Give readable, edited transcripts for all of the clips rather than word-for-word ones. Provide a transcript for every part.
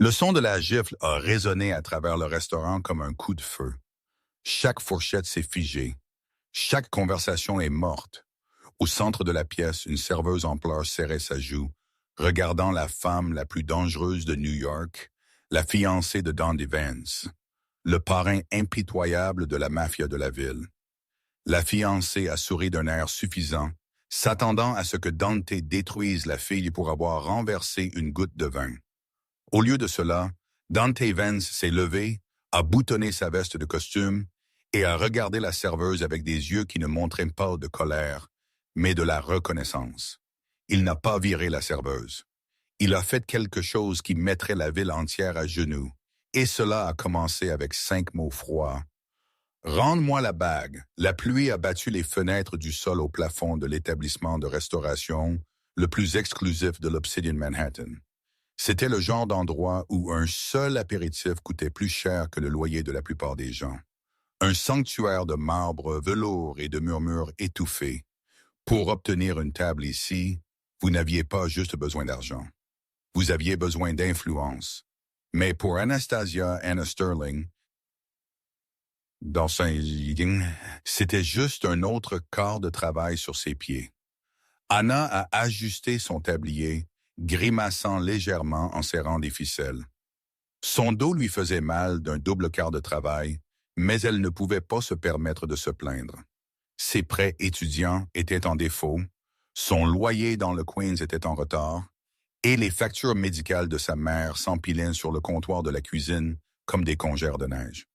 Le son de la gifle a résonné à travers le restaurant comme un coup de feu. Chaque fourchette s'est figée. Chaque conversation est morte. Au centre de la pièce, une serveuse en pleurs serrait sa joue, regardant la femme la plus dangereuse de New York, la fiancée de Don Vance, le parrain impitoyable de la mafia de la ville. La fiancée a souri d'un air suffisant, s'attendant à ce que Dante détruise la fille pour avoir renversé une goutte de vin. Au lieu de cela, Dante Vance s'est levé, a boutonné sa veste de costume et a regardé la serveuse avec des yeux qui ne montraient pas de colère, mais de la reconnaissance. Il n'a pas viré la serveuse. Il a fait quelque chose qui mettrait la ville entière à genoux, et cela a commencé avec 5 mots froids. « Rende-moi la bague ». La pluie a battu les fenêtres du sol au plafond de l'établissement de restauration le plus exclusif de l'Obsidian Manhattan. C'était le genre d'endroit où un seul apéritif coûtait plus cher que le loyer de la plupart des gens. Un sanctuaire de marbre, velours et de murmures étouffés. Pour obtenir une table ici, vous n'aviez pas juste besoin d'argent. Vous aviez besoin d'influence. Mais pour Anastasia Anna Sterling, c'était juste un autre quart de travail sur ses pieds. Anna a ajusté son tablier, grimaçant légèrement en serrant des ficelles. Son dos lui faisait mal d'un double quart de travail, mais elle ne pouvait pas se permettre de se plaindre. Ses prêts étudiants étaient en défaut, son loyer dans le Queens était en retard, et les factures médicales de sa mère s'empilaient sur le comptoir de la cuisine comme des congères de neige.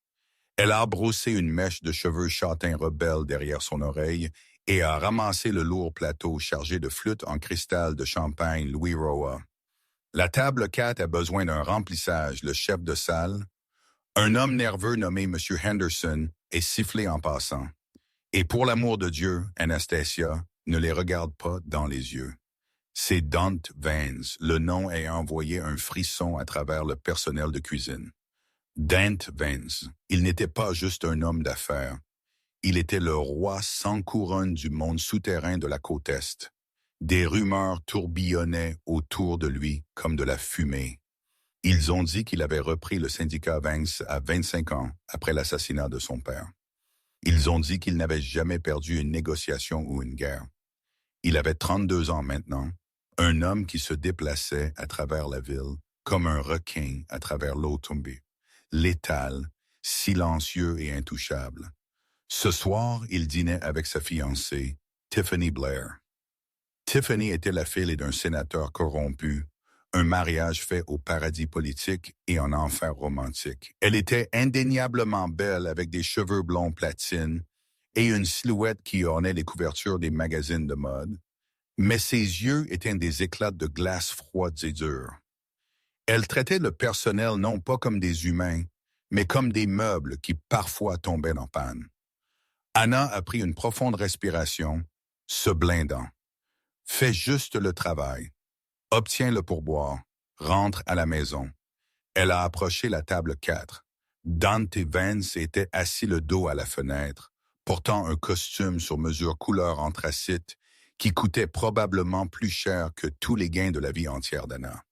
Elle a brossé une mèche de cheveux châtains rebelles derrière son oreille et a ramassé le lourd plateau chargé de flûtes en cristal de champagne Louis Roa. La table 4 a besoin d'un remplissage, le chef de salle. Un homme nerveux nommé M. Henderson est sifflé en passant. Et pour l'amour de Dieu, Anastasia, ne les regarde pas dans les yeux. C'est Dante Vance, le nom ayant envoyé un frisson à travers le personnel de cuisine. Dante Vance, il n'était pas juste un homme d'affaires. Il était le roi sans couronne du monde souterrain de la côte Est. Des rumeurs tourbillonnaient autour de lui comme de la fumée. Ils ont dit qu'il avait repris le syndicat Vance à 25 ans après l'assassinat de son père. Ils ont dit qu'il n'avait jamais perdu une négociation ou une guerre. Il avait 32 ans maintenant, un homme qui se déplaçait à travers la ville comme un requin à travers l'eau tombée, létal, silencieux et intouchable. Ce soir, il dînait avec sa fiancée, Tiffany Blair. Tiffany était la fille d'un sénateur corrompu, un mariage fait au paradis politique et en enfer romantique. Elle était indéniablement belle avec des cheveux blonds platine et une silhouette qui ornait les couvertures des magazines de mode, mais ses yeux étaient des éclats de glace froides et dures. Elle traitait le personnel non pas comme des humains, mais comme des meubles qui parfois tombaient en panne. Anna a pris une profonde respiration, se blindant. Fais juste le travail. Obtiens le pourboire. Rentre à la maison. Elle a approché la table 4. Dante Vance était assis le dos à la fenêtre, portant un costume sur mesure couleur anthracite qui coûtait probablement plus cher que tous les gains de la vie entière d'Anna.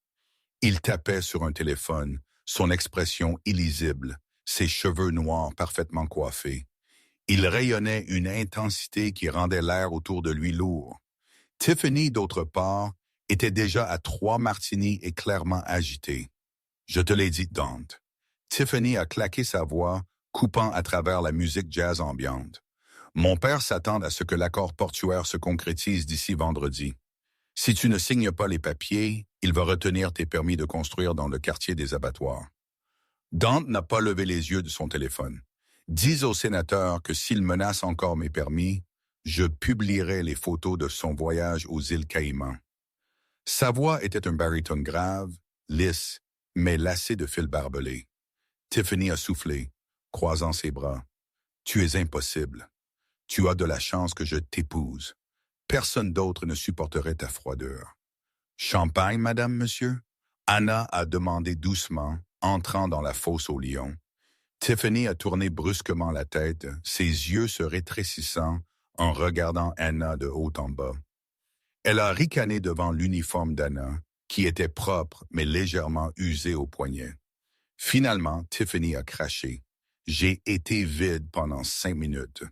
Il tapait sur un téléphone, son expression illisible, ses cheveux noirs parfaitement coiffés. Il rayonnait une intensité qui rendait l'air autour de lui lourd. Tiffany, d'autre part, était déjà à 3 martinis et clairement agitée. Je te l'ai dit, Dante. Tiffany a claqué sa voix, coupant à travers la musique jazz ambiante. Mon père s'attend à ce que l'accord portuaire se concrétise d'ici vendredi. Si tu ne signes pas les papiers, il va retenir tes permis de construire dans le quartier des abattoirs. Dante n'a pas levé les yeux de son téléphone. Dis au sénateur que s'il menace encore mes permis, je publierai les photos de son voyage aux îles Caïmans. Sa voix était un baryton grave, lisse, mais lassé de fils barbelés. Tiffany a soufflé, croisant ses bras. « Tu es impossible. Tu as de la chance que je t'épouse. Personne d'autre ne supporterait ta froideur. »« Champagne, madame, monsieur ?» Anna a demandé doucement, entrant dans la fosse aux lions. Tiffany a tourné brusquement la tête, ses yeux se rétrécissant en regardant Anna de haut en bas. Elle a ricané devant l'uniforme d'Anna, qui était propre mais légèrement usé au poignet. Finalement, Tiffany a craché. J'ai été vide pendant 5 minutes.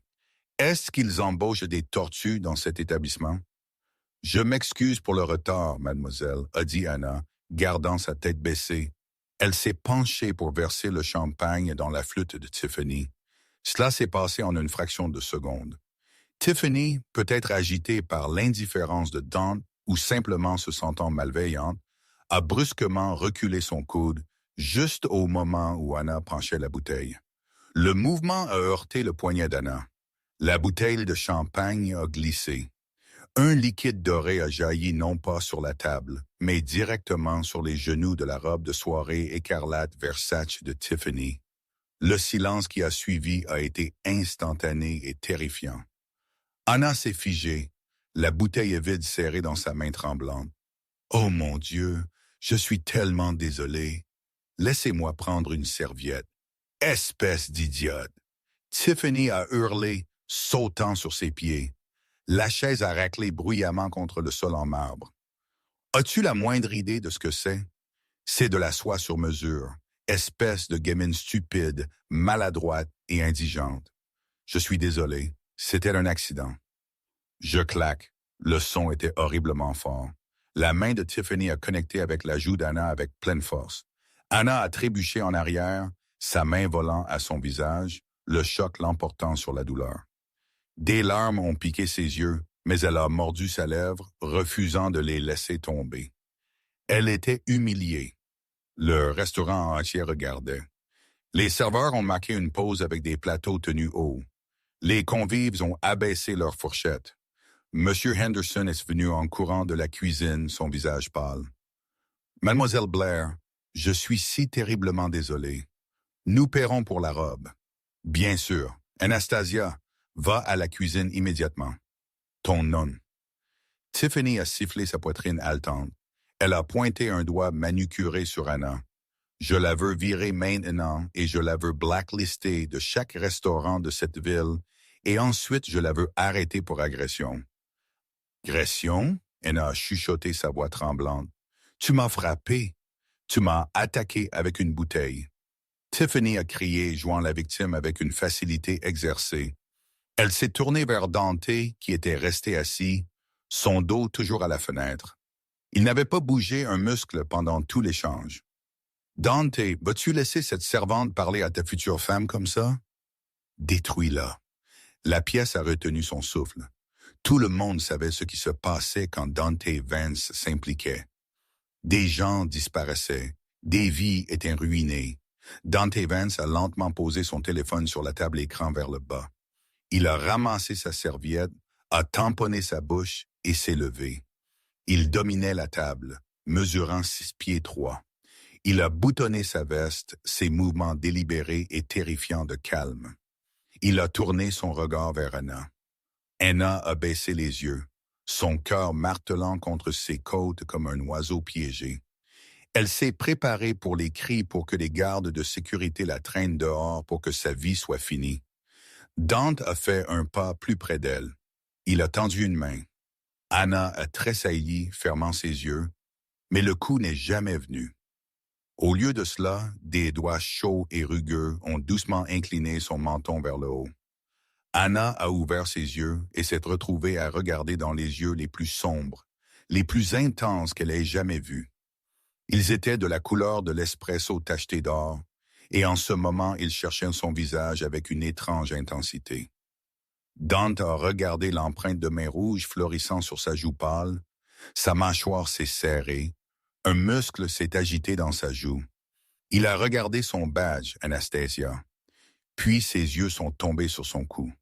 Est-ce qu'ils embauchent des tortues dans cet établissement? Je m'excuse pour le retard, mademoiselle, a dit Anna, gardant sa tête baissée. Elle s'est penchée pour verser le champagne dans la flûte de Tiffany. Cela s'est passé en une fraction de seconde. Tiffany, peut-être agitée par l'indifférence de Dawn ou simplement se sentant malveillante, a brusquement reculé son coude juste au moment où Anna penchait la bouteille. Le mouvement a heurté le poignet d'Anna. La bouteille de champagne a glissé. Un liquide doré a jailli non pas sur la table, mais directement sur les genoux de la robe de soirée écarlate Versace de Tiffany. Le silence qui a suivi a été instantané et terrifiant. Anna s'est figée, la bouteille vide serrée dans sa main tremblante. « Oh mon Dieu, je suis tellement désolé. Laissez-moi prendre une serviette. » Espèce d'idiote! Tiffany a hurlé, sautant sur ses pieds. La chaise a raclé bruyamment contre le sol en marbre. « As-tu la moindre idée de ce que c'est? C'est de la soie sur mesure, espèce de gamine stupide, maladroite et indigente. Je suis désolé, c'était un accident. » Je claque. Le son était horriblement fort. La main de Tiffany a connecté avec la joue d'Anna avec pleine force. Anna a trébuché en arrière, sa main volant à son visage, le choc l'emportant sur la douleur. Des larmes ont piqué ses yeux, mais elle a mordu sa lèvre, refusant de les laisser tomber. Elle était humiliée. Le restaurant entier regardait. Les serveurs ont marqué une pause avec des plateaux tenus hauts. Les convives ont abaissé leurs fourchettes. Monsieur Henderson est venu en courant de la cuisine, son visage pâle. « Mademoiselle Blair, je suis si terriblement désolé. Nous paierons pour la robe. »« Bien sûr. Anastasia, va à la cuisine immédiatement. »« Ton nom. » Tiffany a sifflé sa poitrine haletante. Elle a pointé un doigt manucuré sur Anna. « Je la veux virer maintenant et je la veux blacklistée de chaque restaurant de cette ville et ensuite je la veux arrêter pour agression. » « Agression? » Anna a chuchoté sa voix tremblante. « Tu m'as frappé. Tu m'as attaqué avec une bouteille. » Tiffany a crié, jouant la victime avec une facilité exercée. Elle s'est tournée vers Dante, qui était resté assis, son dos toujours à la fenêtre. Il n'avait pas bougé un muscle pendant tout l'échange. « Dante, vas-tu laisser cette servante parler à ta future femme comme ça? »« Détruis-la. » La pièce a retenu son souffle. Tout le monde savait ce qui se passait quand Dante Vance s'impliquait. Des gens disparaissaient, des vies étaient ruinées. Dante Vance a lentement posé son téléphone sur la table écran vers le bas. Il a ramassé sa serviette, a tamponné sa bouche et s'est levé. Il dominait la table, mesurant 6 pieds 3. Il a boutonné sa veste, ses mouvements délibérés et terrifiants de calme. Il a tourné son regard vers Anna. Anna a baissé les yeux, son cœur martelant contre ses côtes comme un oiseau piégé. Elle s'est préparée pour les cris pour que les gardes de sécurité la traînent dehors pour que sa vie soit finie. Dante a fait un pas plus près d'elle. Il a tendu une main. Anna a tressailli, fermant ses yeux, mais le coup n'est jamais venu. Au lieu de cela, des doigts chauds et rugueux ont doucement incliné son menton vers le haut. Anna a ouvert ses yeux et s'est retrouvée à regarder dans les yeux les plus sombres, les plus intenses qu'elle ait jamais vus. Ils étaient de la couleur de l'espresso tacheté d'or, et en ce moment, il cherchait son visage avec une étrange intensité. Dante a regardé l'empreinte de main rouge florissant sur sa joue pâle, sa mâchoire s'est serrée, un muscle s'est agité dans sa joue. Il a regardé son badge, Anastasia, puis ses yeux sont tombés sur son cou.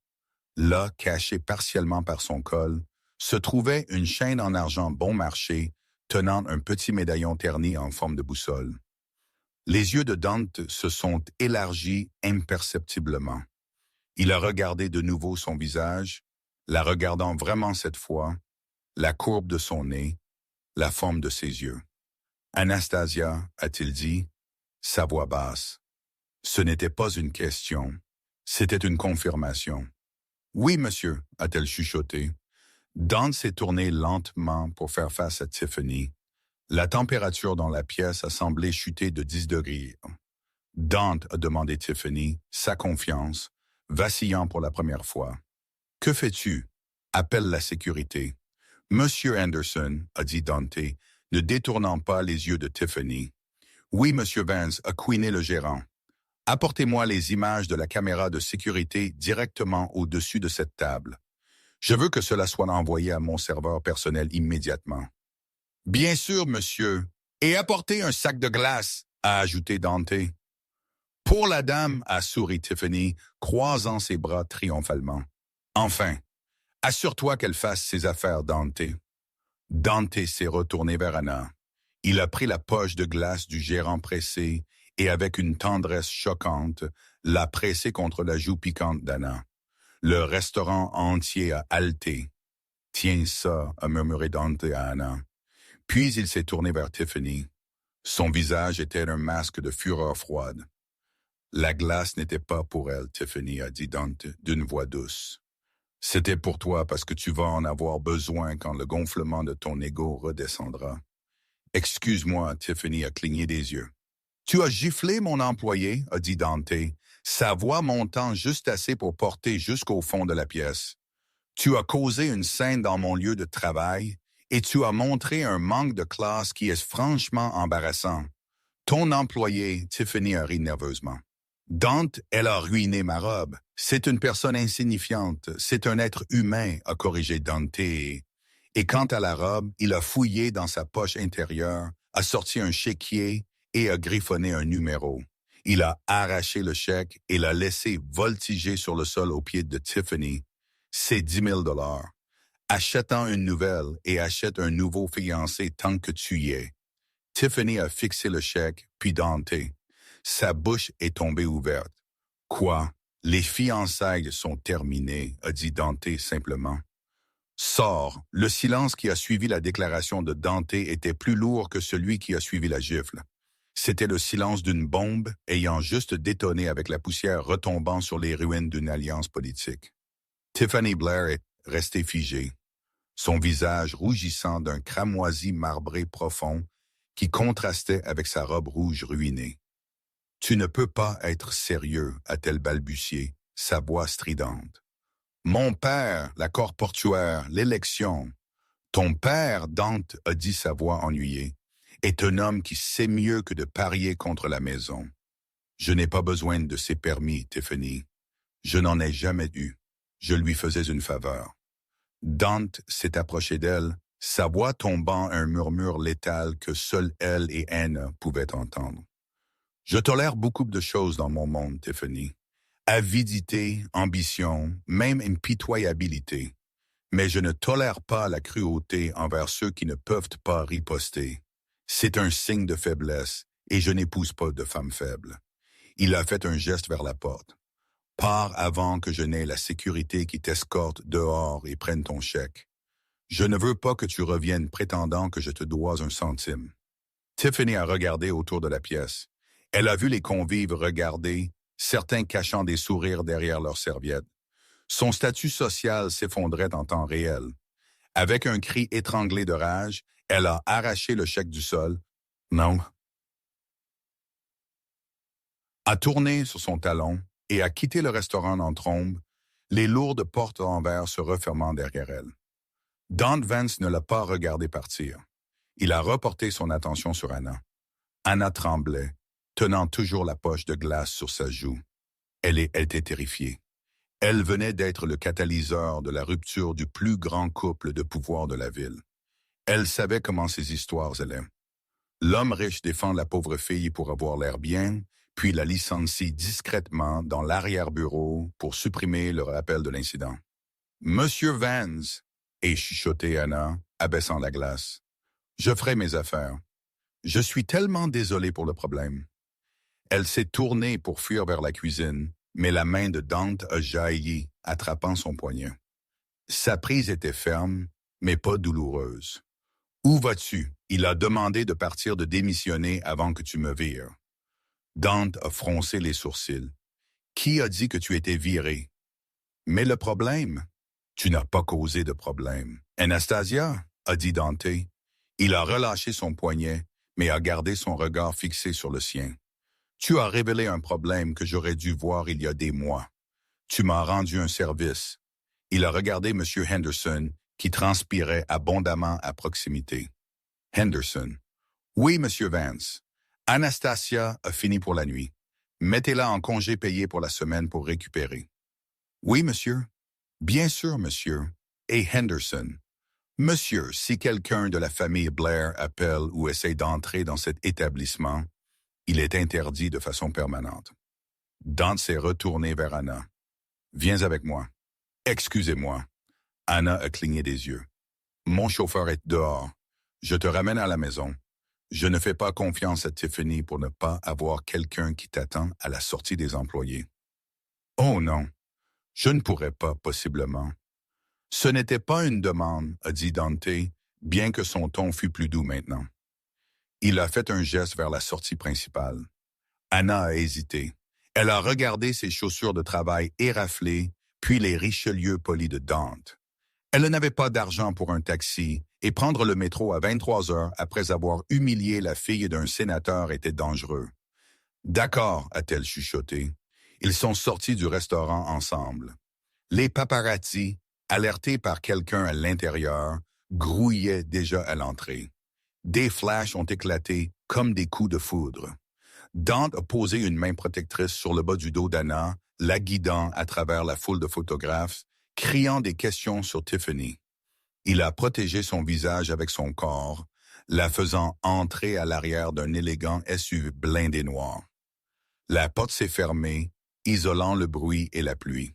Là, caché partiellement par son col, se trouvait une chaîne en argent bon marché tenant un petit médaillon terni en forme de boussole. Les yeux de Dante se sont élargis imperceptiblement. Il a regardé de nouveau son visage, la regardant vraiment cette fois, la courbe de son nez, la forme de ses yeux. « Anastasia » a-t-il dit, sa voix basse. Ce n'était pas une question, c'était une confirmation. « Oui, monsieur » a-t-elle chuchoté. Dante s'est tourné lentement pour faire face à Tiffany. La température dans la pièce a semblé chuter de 10 degrés. Dante a demandé Tiffany, sa confiance, vacillant pour la première fois. « Que fais-tu? » Appelle la sécurité. « Monsieur Anderson, » a dit Dante, ne détournant pas les yeux de Tiffany. « Oui, Monsieur Vance, a couiné le gérant. Apportez-moi les images de la caméra de sécurité directement au-dessus de cette table. Je veux que cela soit envoyé à mon serveur personnel immédiatement. » « Bien sûr, monsieur. Et apportez un sac de glace, » a ajouté Dante. « Pour la dame, » a souri Tiffany, croisant ses bras triomphalement. « Enfin, assure-toi qu'elle fasse ses affaires, Dante. » Dante s'est retourné vers Anna. Il a pris la poche de glace du gérant pressé et avec une tendresse choquante, l'a pressée contre la joue piquante d'Anna. Le restaurant entier a haleté. « Tiens ça, » a murmuré Dante à Anna. Puis il s'est tourné vers Tiffany. Son visage était un masque de fureur froide. « La glace n'était pas pour elle, Tiffany, » a dit Dante d'une voix douce. « C'était pour toi parce que tu vas en avoir besoin quand le gonflement de ton ego redescendra. » « Excuse-moi, » Tiffany a cligné des yeux. « Tu as giflé mon employé, » a dit Dante, sa voix montant juste assez pour porter jusqu'au fond de la pièce. « Tu as causé une scène dans mon lieu de travail et tu as montré un manque de classe qui est franchement embarrassant. Ton employé, » Tiffany a ri nerveusement. « Dante, elle a ruiné ma robe. C'est une personne insignifiante. C'est un être humain, » a corrigé Dante. Et quant à la robe, il a fouillé dans sa poche intérieure, a sorti un chéquier et a griffonné un numéro. Il a arraché le chèque et l'a laissé voltiger sur le sol aux pieds de Tiffany. C'est 10 000 $. Achète-en une nouvelle et achète un nouveau fiancé tant que tu y es. Tiffany a fixé le chèque, puis Dante. Sa bouche est tombée ouverte. « Quoi? Les fiançailles sont terminées, » a dit Dante simplement. « Sors !» Le silence qui a suivi la déclaration de Dante était plus lourd que celui qui a suivi la gifle. C'était le silence d'une bombe ayant juste détonné avec la poussière retombant sur les ruines d'une alliance politique. Tiffany Blair est restée figée, son visage rougissant d'un cramoisi marbré profond qui contrastait avec sa robe rouge ruinée. « Tu ne peux pas être sérieux, » a-t-elle balbutié, sa voix stridente. « Mon père, l'accord portuaire, l'élection. »« Ton père, » Dante a dit sa voix ennuyée, « est un homme qui sait mieux que de parier contre la maison. Je n'ai pas besoin de ses permis, Tiffany. Je n'en ai jamais eu. Je lui faisais une faveur. » Dante s'est approché d'elle, sa voix tombant un murmure létal que seule elle et Anna pouvaient entendre. « Je tolère beaucoup de choses dans mon monde, Tiffany. Avidité, ambition, même impitoyabilité. Mais je ne tolère pas la cruauté envers ceux qui ne peuvent pas riposter. C'est un signe de faiblesse, et je n'épouse pas de femme faible. » Il a fait un geste vers la porte. « Pars avant que je n'aie la sécurité qui t'escorte dehors et prenne ton chèque. Je ne veux pas que tu reviennes prétendant que je te dois un centime. » Tiffany a regardé autour de la pièce. Elle a vu les convives regarder, certains cachant des sourires derrière leurs serviettes. Son statut social s'effondrait en temps réel. Avec un cri étranglé de rage, elle a arraché le chèque du sol. Non. A tourné sur son talon et a quitté le restaurant en trombe, les lourdes portes en verre se refermant derrière elle. Dante Vance ne l'a pas regardé partir. Il a reporté son attention sur Anna. Anna tremblait, tenant toujours la poche de glace sur sa joue. Elle était terrifiée. Elle venait d'être le catalyseur de la rupture du plus grand couple de pouvoir de la ville. Elle savait comment ces histoires allaient. L'homme riche défend la pauvre fille pour avoir l'air bien, puis la licencie discrètement dans l'arrière-bureau pour supprimer le rappel de l'incident. « Monsieur Vance » et chuchotait Anna, abaissant la glace. « Je ferai mes affaires. Je suis tellement désolé pour le problème. » Elle s'est tournée pour fuir vers la cuisine, mais la main de Dante a jailli, attrapant son poignet. Sa prise était ferme, mais pas douloureuse. « Où vas-tu? » Il a demandé de partir de démissionner avant que tu me vires. Dante a froncé les sourcils. « Qui a dit que tu étais viré? »« Mais le problème? »« Tu n'as pas causé de problème. »« Anastasia, » a dit Dante. Il a relâché son poignet, mais a gardé son regard fixé sur le sien. Tu as révélé un problème que j'aurais dû voir il y a des mois. Tu m'as rendu un service. Il a regardé M. Henderson, qui transpirait abondamment à proximité. Henderson. Oui, Monsieur Vance. Anastasia a fini pour la nuit. Mettez-la en congé payé pour la semaine pour récupérer. Oui, monsieur. Bien sûr, monsieur. Et Henderson. Monsieur, si quelqu'un de la famille Blair appelle ou essaie d'entrer dans cet établissement, il est interdit de façon permanente. Dante s'est retourné vers Anna. Viens avec moi. Excusez-moi. Anna a cligné des yeux. Mon chauffeur est dehors. Je te ramène à la maison. Je ne fais pas confiance à Tiffany pour ne pas avoir quelqu'un qui t'attend à la sortie des employés. Oh non, je ne pourrais pas, possiblement. Ce n'était pas une demande, a dit Dante, bien que son ton fût plus doux maintenant. Il a fait un geste vers la sortie principale. Anna a hésité. Elle a regardé ses chaussures de travail éraflées, puis les Richelieu polis de Dante. Elle n'avait pas d'argent pour un taxi, et prendre le métro à 23 heures après avoir humilié la fille d'un sénateur était dangereux. D'accord, a-t-elle chuchoté. Ils sont sortis du restaurant ensemble. Les paparazzis, alertés par quelqu'un à l'intérieur, grouillaient déjà à l'entrée. Des flashs ont éclaté comme des coups de foudre. Dante a posé une main protectrice sur le bas du dos d'Anna, la guidant à travers la foule de photographes, criant des questions sur Tiffany. Il a protégé son visage avec son corps, la faisant entrer à l'arrière d'un élégant SUV blindé noir. La porte s'est fermée, isolant le bruit et la pluie.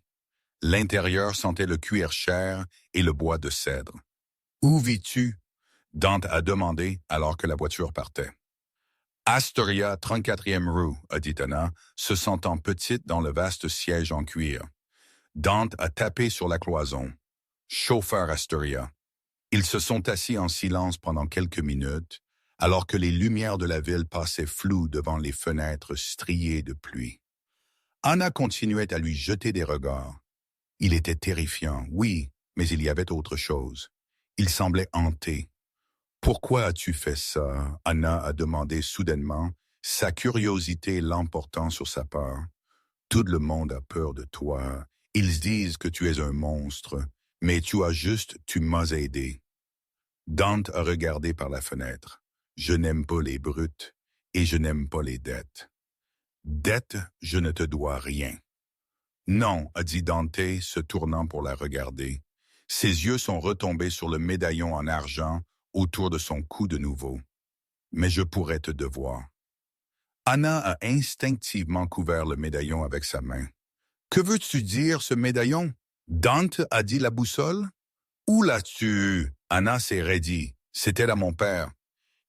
L'intérieur sentait le cuir chair et le bois de cèdre. « Où vis-tu » Dante a demandé alors que la voiture partait. « Astoria, 34e rue » a dit Anna, se sentant petite dans le vaste siège en cuir. Dante a tapé sur la cloison. « Chauffeur Astoria ». Ils se sont assis en silence pendant quelques minutes, alors que les lumières de la ville passaient floues devant les fenêtres striées de pluie. Anna continuait à lui jeter des regards. Il était terrifiant, oui, mais il y avait autre chose. Il semblait hanté. « Pourquoi as-tu fait ça » Anna a demandé soudainement, sa curiosité l'emportant sur sa peur. « Tout le monde a peur de toi. Ils disent que tu es un monstre, mais tu m'as aidé. » Dante a regardé par la fenêtre. « Je n'aime pas les brutes et je n'aime pas les dettes. »« Dette, je ne te dois rien. »« Non, » a dit Dante, se tournant pour la regarder. Ses yeux sont retombés sur le médaillon en argent autour de son cou de nouveau. « Mais je pourrais te devoir. » Anna a instinctivement couvert le médaillon avec sa main. « Que veux-tu dire, ce médaillon » Dante a dit la boussole. « Où l'as-tu » Anna s'est raidie. « C'était à mon père. »«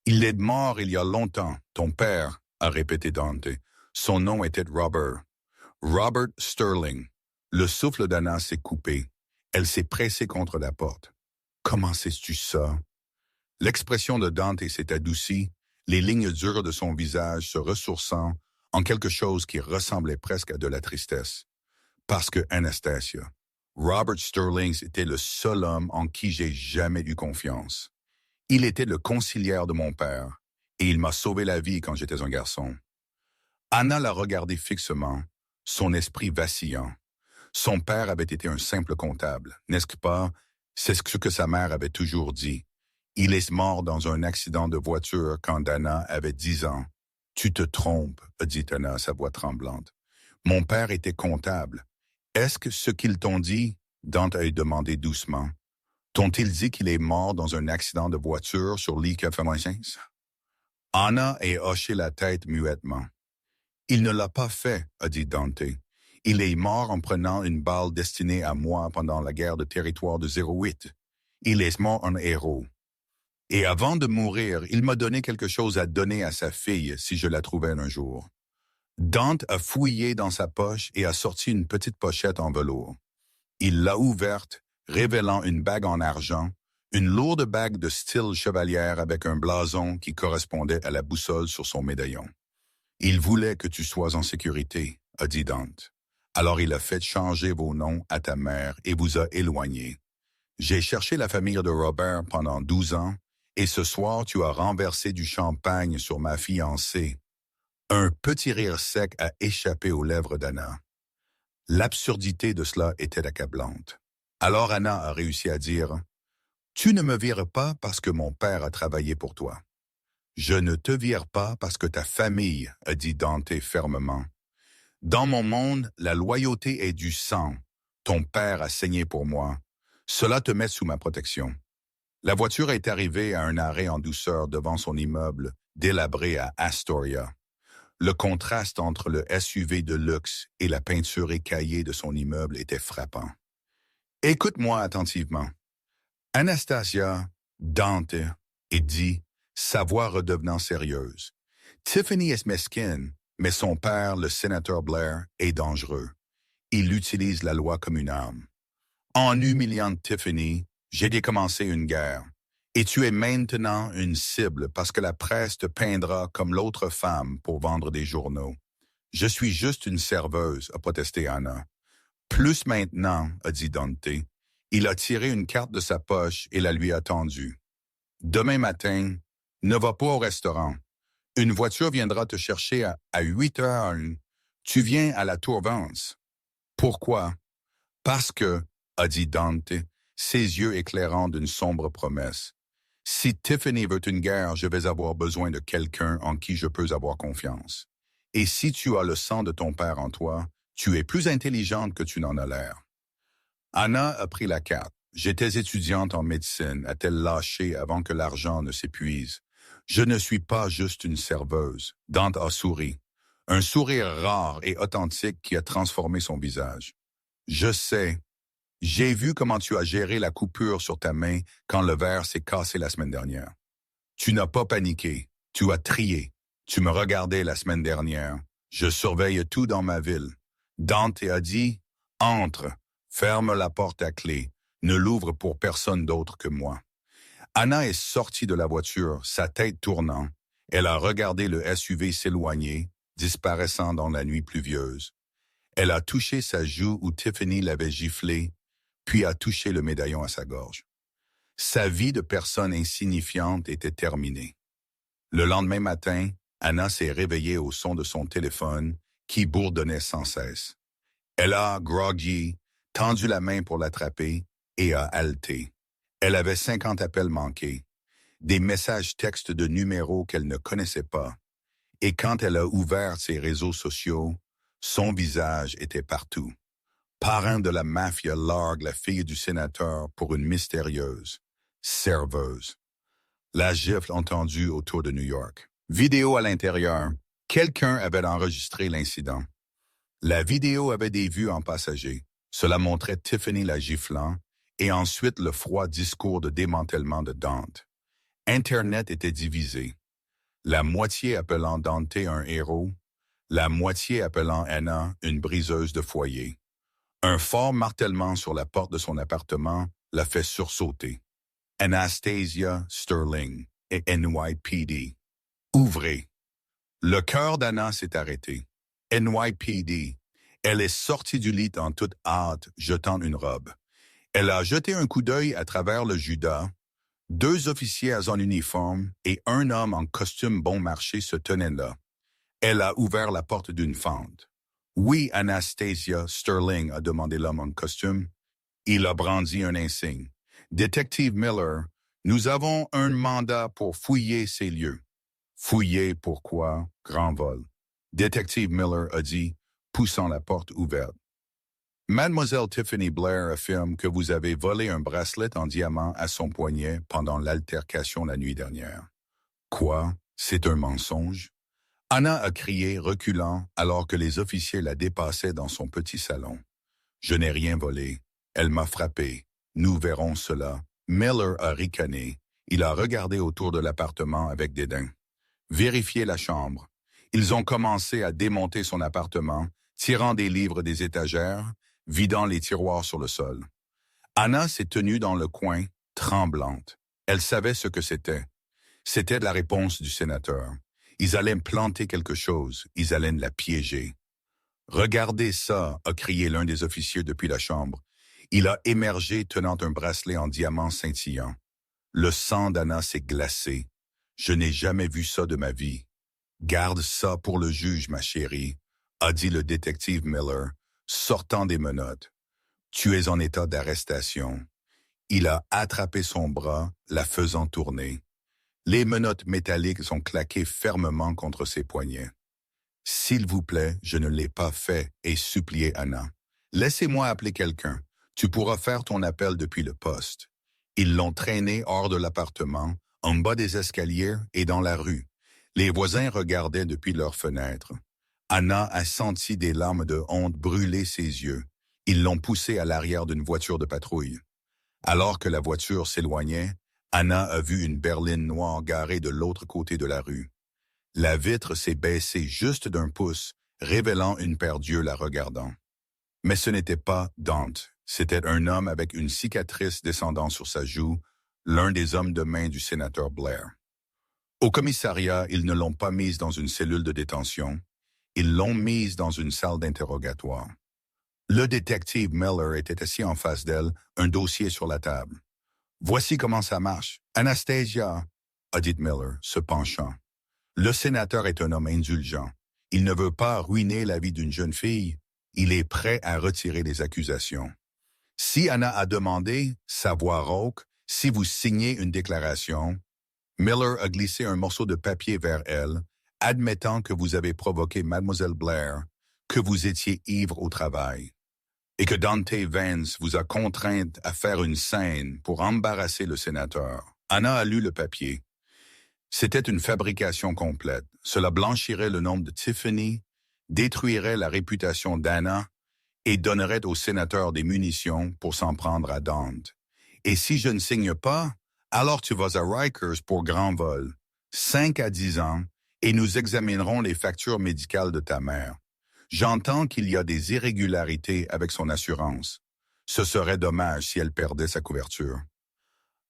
Il est mort il y a longtemps, ton père, » a répété Dante. Son nom était Robert. Robert Sterling. Le souffle d'Anna s'est coupé. Elle s'est pressée contre la porte. « Comment sais-tu ça » L'expression de Dante s'est adoucie, les lignes dures de son visage se ressourçant en quelque chose qui ressemblait presque à de la tristesse. Parce que Anastasia, Robert Sterling était le seul homme en qui j'ai jamais eu confiance. Il était le conciliaire de mon père, et il m'a sauvé la vie quand j'étais un garçon. Anna l'a regardé fixement, son esprit vacillant. Son père avait été un simple comptable, n'est-ce pas? C'est ce que sa mère avait toujours dit. Il est mort dans un accident de voiture quand Anna avait 10 ans. « Tu te trompes, » a dit Anna, sa voix tremblante. « Mon père était comptable. Est-ce que ce qu'ils t'ont dit? » Dante a demandé doucement. « T'ont-ils dit qu'il est mort dans un accident de voiture sur l'I-95? » Anna a hoché la tête muettement. « Il ne l'a pas fait, » a dit Dante. « Il est mort en prenant une balle destinée à moi pendant la guerre de territoire de 08. Il est mort un héros. Et avant de mourir, il m'a donné quelque chose à donner à sa fille si je la trouvais un jour. » Dante a fouillé dans sa poche et a sorti une petite pochette en velours. Il l'a ouverte, révélant une bague en argent, une lourde bague de style chevalière avec un blason qui correspondait à la boussole sur son médaillon. « Il voulait que tu sois en sécurité, » a dit Dante. « Alors il a fait changer vos noms à ta mère et vous a éloignés. J'ai cherché la famille de Robert pendant 12 ans, Et ce soir, tu as renversé du champagne sur ma fiancée. Un petit rire sec a échappé aux lèvres d'Anna. L'absurdité de cela était accablante. Alors Anna a réussi à dire « Tu ne me vires pas parce que mon père a travaillé pour toi. Je ne te vire pas parce que ta famille, a dit Dante fermement. Dans mon monde, la loyauté est du sang. Ton père a saigné pour moi. Cela te met sous ma protection. » La voiture est arrivée à un arrêt en douceur devant son immeuble, délabré à Astoria. Le contraste entre le SUV de luxe et la peinture écaillée de son immeuble était frappant. Écoute-moi attentivement. Anastasia, Dante, et dit, sa voix redevenant sérieuse. Tiffany est mesquine, mais son père, le sénateur Blair, est dangereux. Il utilise la loi comme une arme. En humiliant Tiffany, j'ai décommencé une guerre. Et tu es maintenant une cible parce que la presse te peindra comme l'autre femme pour vendre des journaux. Je suis juste une serveuse, a protesté Anna. Plus maintenant, a dit Dante. Il a tiré une carte de sa poche et la lui a tendue. Demain matin, ne va pas au restaurant. Une voiture viendra te chercher à 8 heures. Tu viens à la Tour Vance. Pourquoi? Parce que, a dit Dante, ses yeux éclairant d'une sombre promesse. Si Tiffany veut une guerre, je vais avoir besoin de quelqu'un en qui je peux avoir confiance. Et si tu as le sang de ton père en toi, tu es plus intelligente que tu n'en as l'air. Anna a pris la carte. J'étais étudiante en médecine, a-t-elle lâché avant que l'argent ne s'épuise. Je ne suis pas juste une serveuse. Dante a souri. Un sourire rare et authentique qui a transformé son visage. Je sais. J'ai vu comment tu as géré la coupure sur ta main quand le verre s'est cassé la semaine dernière. Tu n'as pas paniqué, tu as trié. Tu me regardais la semaine dernière. Je surveille tout dans ma ville. Dante a dit, entre, ferme la porte à clé, ne l'ouvre pour personne d'autre que moi. Anna est sortie de la voiture, sa tête tournant. Elle a regardé le SUV s'éloigner, disparaissant dans la nuit pluvieuse. Elle a touché sa joue où Tiffany l'avait giflé, puis a touché le médaillon à sa gorge. Sa vie de personne insignifiante était terminée. Le lendemain matin, Anna s'est réveillée au son de son téléphone qui bourdonnait sans cesse. Elle a, groggy, tendu la main pour l'attraper et a haleté. Elle avait 50 appels manqués, des messages textes de numéros qu'elle ne connaissait pas. Et quand elle a ouvert ses réseaux sociaux, son visage était partout. Parrain de la mafia largue la fille du sénateur pour une mystérieuse serveuse. La gifle entendue autour de New York. Vidéo à l'intérieur. Quelqu'un avait enregistré l'incident. La vidéo avait des vues en passager. Cela montrait Tiffany la giflant et ensuite le froid discours de démantèlement de Dante. Internet était divisé. La moitié appelant Dante un héros, la moitié appelant Anna une briseuse de foyer. Un fort martèlement sur la porte de son appartement l'a fait sursauter. Anastasia Sterling et NYPD. Ouvrez. Le cœur d'Anna s'est arrêté. NYPD. Elle est sortie du lit en toute hâte, jetant une robe. Elle a jeté un coup d'œil à travers le Judas. 2 officiers en uniforme et un homme en costume bon marché se tenaient là. Elle a ouvert la porte d'une fente. « Oui, Anastasia Sterling, » a demandé l'homme en costume. Il a brandi un insigne. « Détective Miller, nous avons un mandat pour fouiller ces lieux. »« Fouiller pourquoi? Grand vol. » Détective Miller a dit, poussant la porte ouverte. « Mademoiselle Tiffany Blair affirme que vous avez volé un bracelet en diamant à son poignet pendant l'altercation la nuit dernière. »« Quoi? C'est un mensonge? » Anna a crié, reculant, alors que les officiers la dépassaient dans son petit salon. « Je n'ai rien volé. Elle m'a frappé. Nous verrons cela. » Miller a ricané. Il a regardé autour de l'appartement avec dédain. Vérifiez la chambre. Ils ont commencé à démonter son appartement, tirant des livres des étagères, vidant les tiroirs sur le sol. Anna s'est tenue dans le coin, tremblante. Elle savait ce que c'était. C'était la réponse du sénateur. Ils allaient me planter quelque chose, ils allaient la piéger. « Regardez ça » a crié l'un des officiers depuis la chambre. Il a émergé tenant un bracelet en diamant scintillant. Le sang d'Anna s'est glacé. Je n'ai jamais vu ça de ma vie. Garde ça pour le juge, ma chérie, a dit le détective Miller, sortant des menottes. Tu es en état d'arrestation. Il a attrapé son bras, la faisant tourner. Les menottes métalliques sont claquées fermement contre ses poignets. S'il vous plaît, je ne l'ai pas fait, et supplié Anna. Laissez-moi appeler quelqu'un. Tu pourras faire ton appel depuis le poste. Ils l'ont traîné hors de l'appartement, en bas des escaliers et dans la rue. Les voisins regardaient depuis leurs fenêtres. Anna a senti des larmes de honte brûler ses yeux. Ils l'ont poussée à l'arrière d'une voiture de patrouille. Alors que la voiture s'éloignait, Anna a vu une berline noire garée de l'autre côté de la rue. La vitre s'est baissée juste d'un pouce, révélant une paire d'yeux la regardant. Mais ce n'était pas Dante. C'était un homme avec une cicatrice descendant sur sa joue, l'un des hommes de main du sénateur Blair. Au commissariat, ils ne l'ont pas mise dans une cellule de détention. Ils l'ont mise dans une salle d'interrogatoire. Le détective Miller était assis en face d'elle, un dossier sur la table. « Voici comment ça marche. Anastasia, » a dit Miller, se penchant. Le sénateur est un homme indulgent. Il ne veut pas ruiner la vie d'une jeune fille. Il est prêt à retirer les accusations. Si Anna a demandé, sa voix rauque, si vous signez une déclaration, Miller a glissé un morceau de papier vers elle, admettant que vous avez provoqué Mademoiselle Blair, que vous étiez ivre au travail, et que Dante Vance vous a contrainte à faire une scène pour embarrasser le sénateur. Anna a lu le papier. C'était une fabrication complète. Cela blanchirait le nom de Tiffany, détruirait la réputation d'Anna et donnerait au sénateur des munitions pour s'en prendre à Dante. Et si je ne signe pas, alors tu vas à Rikers pour grand vol, 5 à 10 ans, et nous examinerons les factures médicales de ta mère. J'entends qu'il y a des irrégularités avec son assurance. Ce serait dommage si elle perdait sa couverture.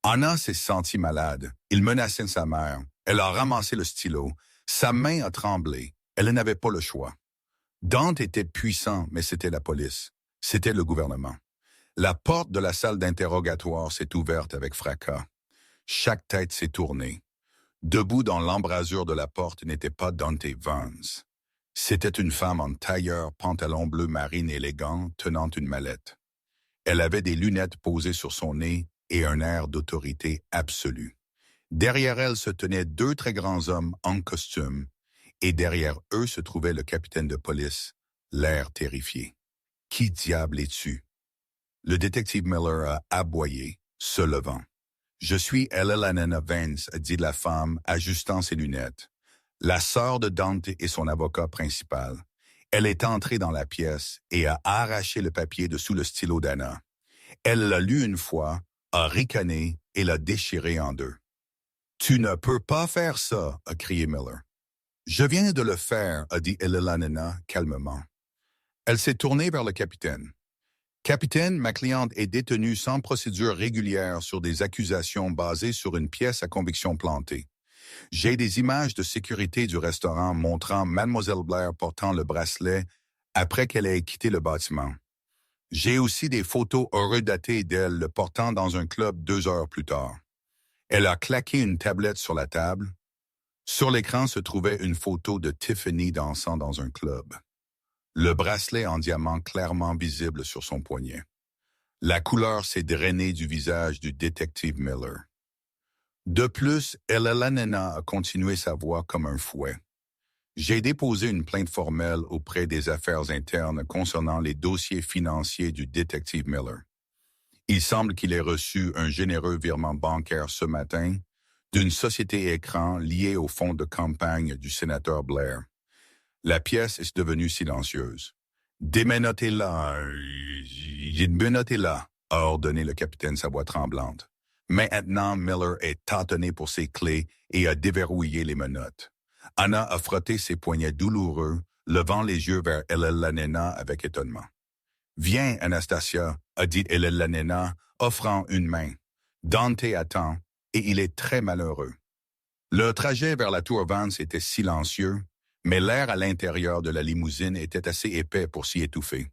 Anna s'est sentie malade. Il menaçait sa mère. Elle a ramassé le stylo. Sa main a tremblé. Elle n'avait pas le choix. Dante était puissant, mais c'était la police. C'était le gouvernement. La porte de la salle d'interrogatoire s'est ouverte avec fracas. Chaque tête s'est tournée. Debout dans l'embrasure de la porte n'était pas Dante Vance. C'était une femme en tailleur, pantalon bleu marine élégant, tenant une mallette. Elle avait des lunettes posées sur son nez et un air d'autorité absolue. Derrière elle se tenaient 2 très grands hommes en costume, et derrière eux se trouvait le capitaine de police, l'air terrifié. « Qui diable es-tu? » Le détective Miller a aboyé, se levant. « Je suis Elalana Vance, » dit la femme, ajustant ses lunettes. La sœur de Dante est son avocat principal. Elle est entrée dans la pièce et a arraché le papier de sous le stylo d'Anna. Elle l'a lu une fois, a ricané et l'a déchiré en 2. « Tu ne peux pas faire ça, » a crié Miller. « Je viens de le faire, » a dit Elalana calmement. Elle s'est tournée vers le capitaine. « Capitaine, ma cliente est détenue sans procédure régulière sur des accusations basées sur une pièce à conviction plantée. J'ai des images de sécurité du restaurant montrant Mademoiselle Blair portant le bracelet après qu'elle ait quitté le bâtiment. J'ai aussi des photos horodatées d'elle le portant dans un club 2 heures plus tard. Elle a claqué une tablette sur la table. Sur l'écran se trouvait une photo de Tiffany dansant dans un club. Le bracelet en diamant clairement visible sur son poignet. La couleur s'est drainée du visage du détective Miller. De plus, Elalana a continué sa voix comme un fouet. J'ai déposé une plainte formelle auprès des affaires internes concernant les dossiers financiers du détective Miller. Il semble qu'il ait reçu un généreux virement bancaire ce matin d'une société écran liée au fonds de campagne du sénateur Blair. La pièce est devenue silencieuse. « Démenotez-la, démenotez-la », a ordonné le capitaine sa voix tremblante. Maintenant, Miller est tâtonné pour ses clés et a déverrouillé les menottes. Anna a frotté ses poignets douloureux, levant les yeux vers Elalana avec étonnement. « Viens, Anastasia », a dit Elalana, offrant une main. Dante attend, et il est très malheureux. Le trajet vers la tour Vance était silencieux, mais l'air à l'intérieur de la limousine était assez épais pour s'y étouffer.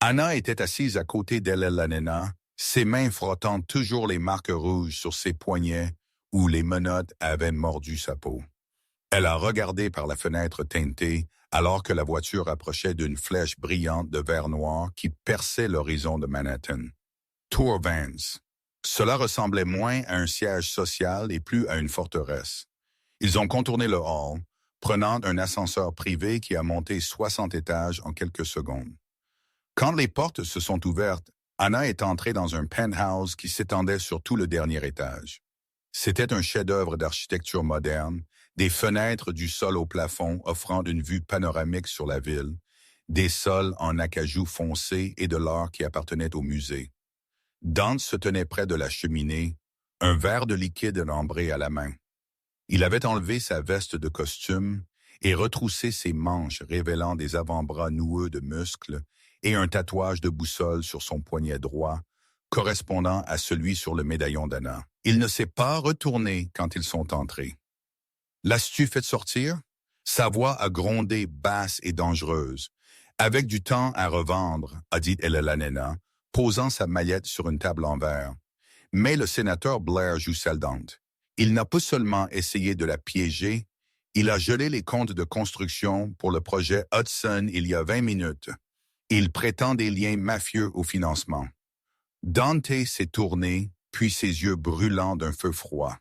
Anna était assise à côté d'Elalana, ses mains frottant toujours les marques rouges sur ses poignets où les menottes avaient mordu sa peau. Elle a regardé par la fenêtre teintée alors que la voiture approchait d'une flèche brillante de verre noir qui perçait l'horizon de Manhattan. Tour Vans. Cela ressemblait moins à un siège social et plus à une forteresse. Ils ont contourné le hall, prenant un ascenseur privé qui a monté 60 étages en quelques secondes. Quand les portes se sont ouvertes, Anna est entrée dans un penthouse qui s'étendait sur tout le dernier étage. C'était un chef-d'œuvre d'architecture moderne, des fenêtres du sol au plafond offrant une vue panoramique sur la ville, des sols en acajou foncé et de l'or qui appartenait au musée. Dante se tenait près de la cheminée, un verre de liquide ambré à la main. Il avait enlevé sa veste de costume et retroussé ses manches révélant des avant-bras noueux de muscles et un tatouage de boussole sur son poignet droit, correspondant à celui sur le médaillon d'Anna. Il ne s'est pas retourné quand ils sont entrés. « L'as-tu fait sortir ?» Sa voix a grondé basse et dangereuse. « Avec du temps à revendre, » a dit Elena, posant sa maillette sur une table en verre. Mais le sénateur Blair joue celle Dante. Il n'a pas seulement essayé de la piéger, il a gelé les comptes de construction pour le projet Hudson il y a 20 minutes. Il prétend des liens mafieux au financement. Dante s'est tourné, puis ses yeux brûlants d'un feu froid.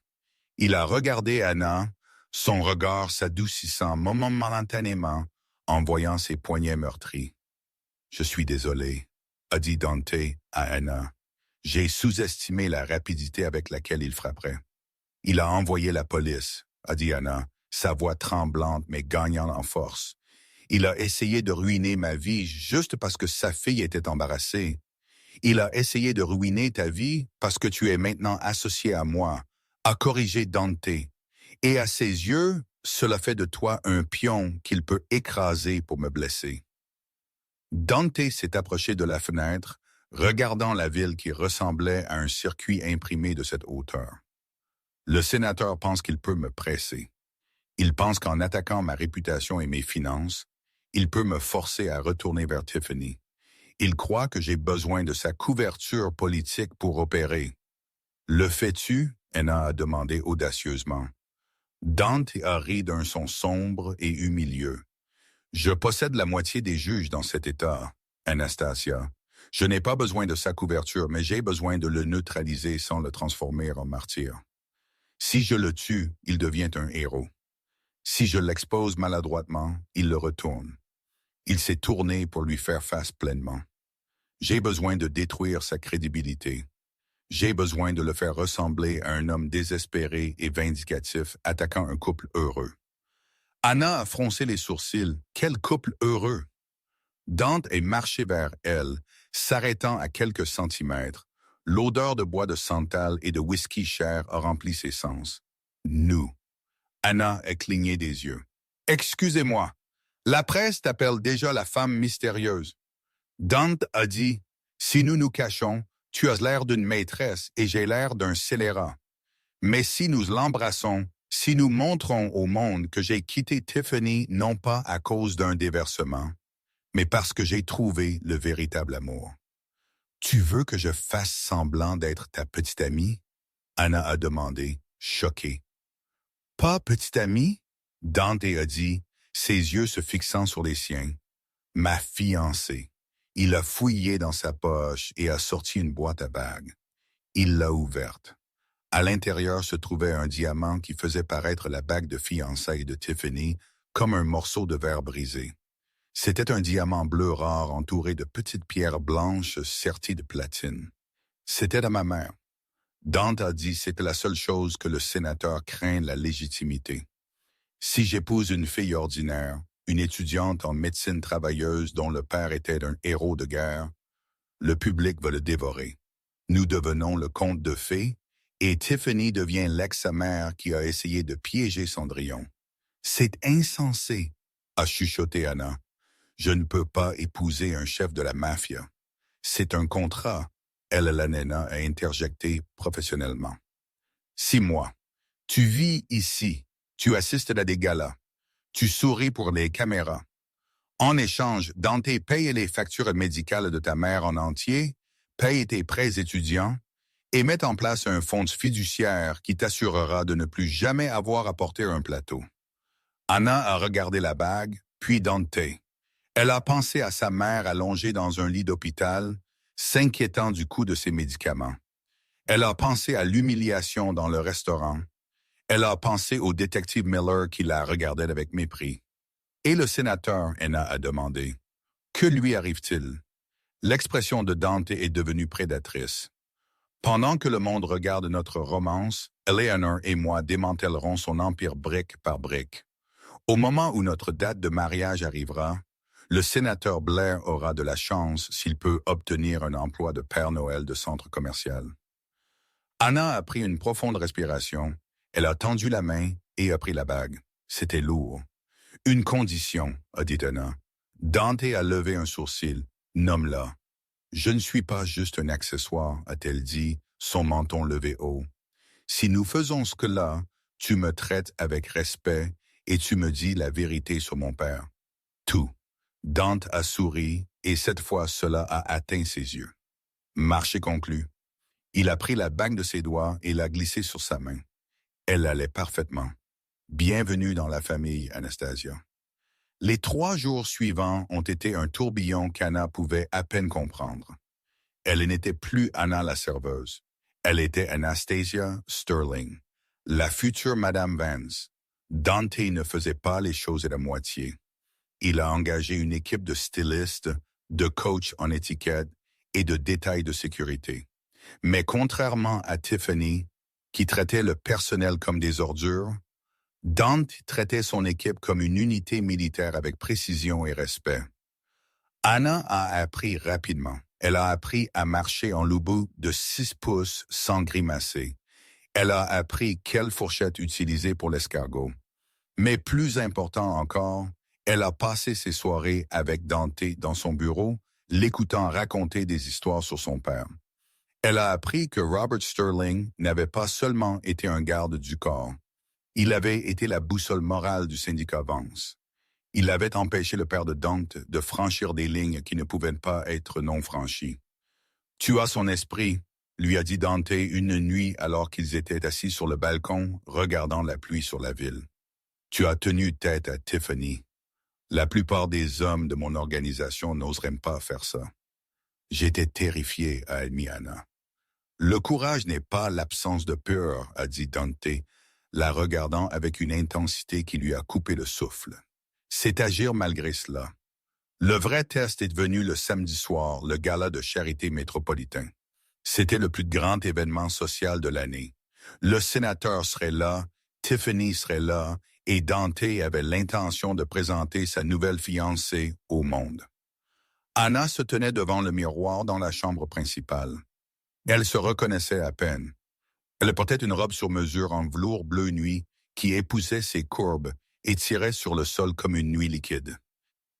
Il a regardé Anna, son regard s'adoucissant momentanément en voyant ses poignets meurtris. « Je suis désolé », a dit Dante à Anna. « J'ai sous-estimé la rapidité avec laquelle il frapperait. » « Il a envoyé la police », a dit Anna, sa voix tremblante mais gagnant en force. « Il a essayé de ruiner ma vie juste parce que sa fille était embarrassée. Il a essayé de ruiner ta vie parce que tu es maintenant associé à moi, a corrigé Dante. Et à ses yeux, cela fait de toi un pion qu'il peut écraser pour me blesser. » Dante s'est approché de la fenêtre, regardant la ville qui ressemblait à un circuit imprimé de cette hauteur. Le sénateur pense qu'il peut me presser. Il pense qu'en attaquant ma réputation et mes finances, il peut me forcer à retourner vers Tiffany. Il croit que j'ai besoin de sa couverture politique pour opérer. « Le fais-tu » Anna a demandé audacieusement. Dante a ri d'un son sombre et humilieux. « Je possède la moitié des juges dans cet État, Anastasia. Je n'ai pas besoin de sa couverture, mais j'ai besoin de le neutraliser sans le transformer en martyr. Si je le tue, il devient un héros. Si je l'expose maladroitement, il le retourne. Il s'est tourné pour lui faire face pleinement. J'ai besoin de détruire sa crédibilité. J'ai besoin de le faire ressembler à un homme désespéré et vindicatif attaquant un couple heureux. » Anna a froncé les sourcils. Quel couple heureux! Dante est marché vers elle, s'arrêtant à quelques centimètres. L'odeur de bois de santal et de whisky cher a rempli ses sens. Nous. Anna a cligné des yeux. « Excusez-moi, la presse t'appelle déjà la femme mystérieuse. » Dante a dit, « Si nous nous cachons, tu as l'air d'une maîtresse et j'ai l'air d'un scélérat. Mais si nous l'embrassons, si nous montrons au monde que j'ai quitté Tiffany non pas à cause d'un déversement, mais parce que j'ai trouvé le véritable amour. » « Tu veux que je fasse semblant d'être ta petite amie? » Anna a demandé, choquée. « Pas petite amie? » Dante a dit, ses yeux se fixant sur les siens. « Ma fiancée. » Il a fouillé dans sa poche et a sorti une boîte à bagues. Il l'a ouverte. À l'intérieur se trouvait un diamant qui faisait paraître la bague de fiançailles de Tiffany comme un morceau de verre brisé. C'était un diamant bleu rare entouré de petites pierres blanches serties de platine. C'était à ma mère. Dante a dit c'était la seule chose que le sénateur craint la légitimité. Si j'épouse une fille ordinaire, une étudiante en médecine travailleuse dont le père était un héros de guerre, le public va le dévorer. Nous devenons le conte de fées et Tiffany devient l'ex-mère qui a essayé de piéger Cendrillon. C'est insensé, a chuchoté Anna. Je ne peux pas épouser un chef de la mafia. C'est un contrat, Elena a interjecté professionnellement. 6 mois. Tu vis ici. Tu assistes à des galas. Tu souris pour les caméras. En échange, Dante paye les factures médicales de ta mère en entier, paye tes prêts étudiants et mets en place un fonds fiduciaire qui t'assurera de ne plus jamais avoir à porter un plateau. Anna a regardé la bague, puis Dante. Elle a pensé à sa mère allongée dans un lit d'hôpital, s'inquiétant du coût de ses médicaments. Elle a pensé à l'humiliation dans le restaurant. Elle a pensé au détective Miller qui la regardait avec mépris. Et le sénateur, Anna a demandé. Que lui arrive-t-il? L'expression de Dante est devenue prédatrice. Pendant que le monde regarde notre romance, Eleanor et moi démantèlerons son empire brique par brique. Au moment où notre date de mariage arrivera, le sénateur Blair aura de la chance s'il peut obtenir un emploi de Père Noël de centre commercial. Anna a pris une profonde respiration. Elle a tendu la main et a pris la bague. C'était lourd. Une condition, a dit Anna. Dante a levé un sourcil. Nomme-la. Je ne suis pas juste un accessoire, a-t-elle dit, son menton levé haut. Si nous faisons ce que là, tu me traites avec respect et tu me dis la vérité sur mon père. Tout. Dante a souri et cette fois cela a atteint ses yeux. Marché conclu. Il a pris la bague de ses doigts et l'a glissée sur sa main. Elle allait parfaitement. Bienvenue dans la famille, Anastasia. Les 3 jours suivants ont été un tourbillon qu'Anna pouvait à peine comprendre. Elle n'était plus Anna la serveuse. Elle était Anastasia Sterling, la future Madame Vance. Dante ne faisait pas les choses à la moitié. Il a engagé une équipe de stylistes, de coachs en étiquette et de détails de sécurité. Mais contrairement à Tiffany, qui traitait le personnel comme des ordures, Dante traitait son équipe comme une unité militaire avec précision et respect. Anna a appris rapidement. Elle a appris à marcher en loup-bout de 6 pouces sans grimacer. Elle a appris quelle fourchette utiliser pour l'escargot. Mais plus important encore, elle a passé ses soirées avec Dante dans son bureau, l'écoutant raconter des histoires sur son père. Elle a appris que Robert Sterling n'avait pas seulement été un garde du corps. Il avait été la boussole morale du syndicat Vance. Il avait empêché le père de Dante de franchir des lignes qui ne pouvaient pas être non franchies. « Tu as son esprit », lui a dit Dante une nuit alors qu'ils étaient assis sur le balcon, regardant la pluie sur la ville. « Tu as tenu tête à Tiffany. La plupart des hommes de mon organisation n'oseraient pas faire ça. » J'étais terrifié, a admis Anna. « Le courage n'est pas l'absence de peur, a dit Dante, la regardant avec une intensité qui lui a coupé le souffle. C'est agir malgré cela. Le vrai test est venu le samedi soir, le gala de charité métropolitain. C'était le plus grand événement social de l'année. Le sénateur serait là, Tiffany serait là, et Dante avait l'intention de présenter sa nouvelle fiancée au monde. Anna se tenait devant le miroir dans la chambre principale. Elle se reconnaissait à peine. Elle portait une robe sur mesure en velours bleu nuit qui épousait ses courbes et tirait sur le sol comme une nuit liquide.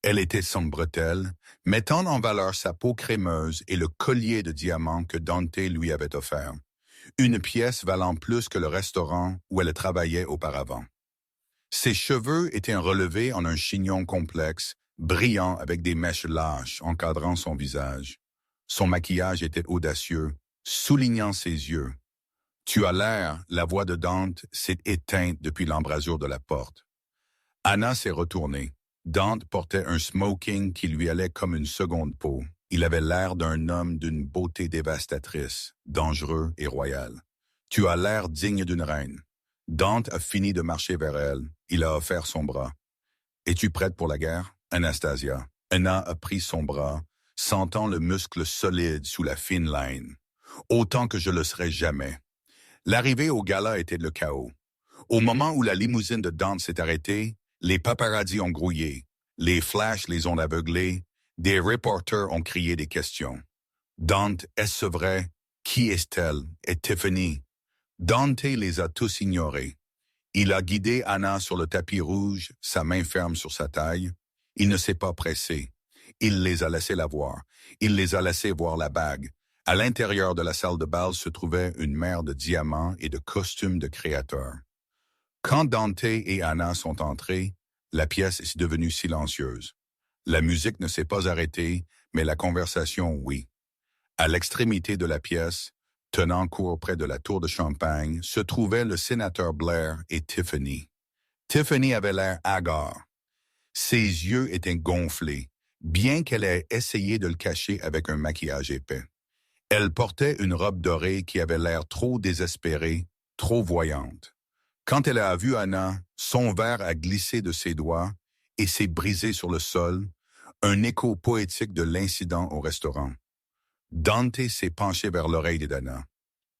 Elle était sans bretelles, mettant en valeur sa peau crémeuse et le collier de diamants que Dante lui avait offert. Une pièce valant plus que le restaurant où elle travaillait auparavant. Ses cheveux étaient relevés en un chignon complexe, brillant avec des mèches lâches encadrant son visage. Son maquillage était audacieux, soulignant ses yeux. « Tu as l'air », la voix de Dante s'est éteinte depuis l'embrasure de la porte. Anna s'est retournée. Dante portait un smoking qui lui allait comme une seconde peau. Il avait l'air d'un homme d'une beauté dévastatrice, dangereux et royal. « Tu as l'air digne d'une reine. » Dante a fini de marcher vers elle. Il a offert son bras. « Es-tu prête pour la guerre, Anastasia ?» Anna a pris son bras, sentant le muscle solide sous la fine laine. « Autant que je le serai jamais. » L'arrivée au gala était le chaos. Au moment où la limousine de Dante s'est arrêtée, les paparazzis ont grouillé, les flashs les ont aveuglés, des reporters ont crié des questions. Dante, est-ce vrai? Qui est-elle? Et Tiffany? Dante les a tous ignorés. Il a guidé Anna sur le tapis rouge, sa main ferme sur sa taille. Il ne s'est pas pressé. Il les a laissés la voir. Il les a laissés voir la bague. À l'intérieur de la salle de bal se trouvait une mer de diamants et de costumes de créateurs. Quand Dante et Anna sont entrés, la pièce est devenue silencieuse. La musique ne s'est pas arrêtée, mais la conversation, oui. À l'extrémité de la pièce, tenant court près de la tour de champagne, se trouvaient le sénateur Blair et Tiffany. Tiffany avait l'air hagard. Ses yeux étaient gonflés, bien qu'elle ait essayé de le cacher avec un maquillage épais. Elle portait une robe dorée qui avait l'air trop désespérée, trop voyante. Quand elle a vu Anna, son verre a glissé de ses doigts et s'est brisé sur le sol, un écho poétique de l'incident au restaurant. Dante s'est penché vers l'oreille d'Anna.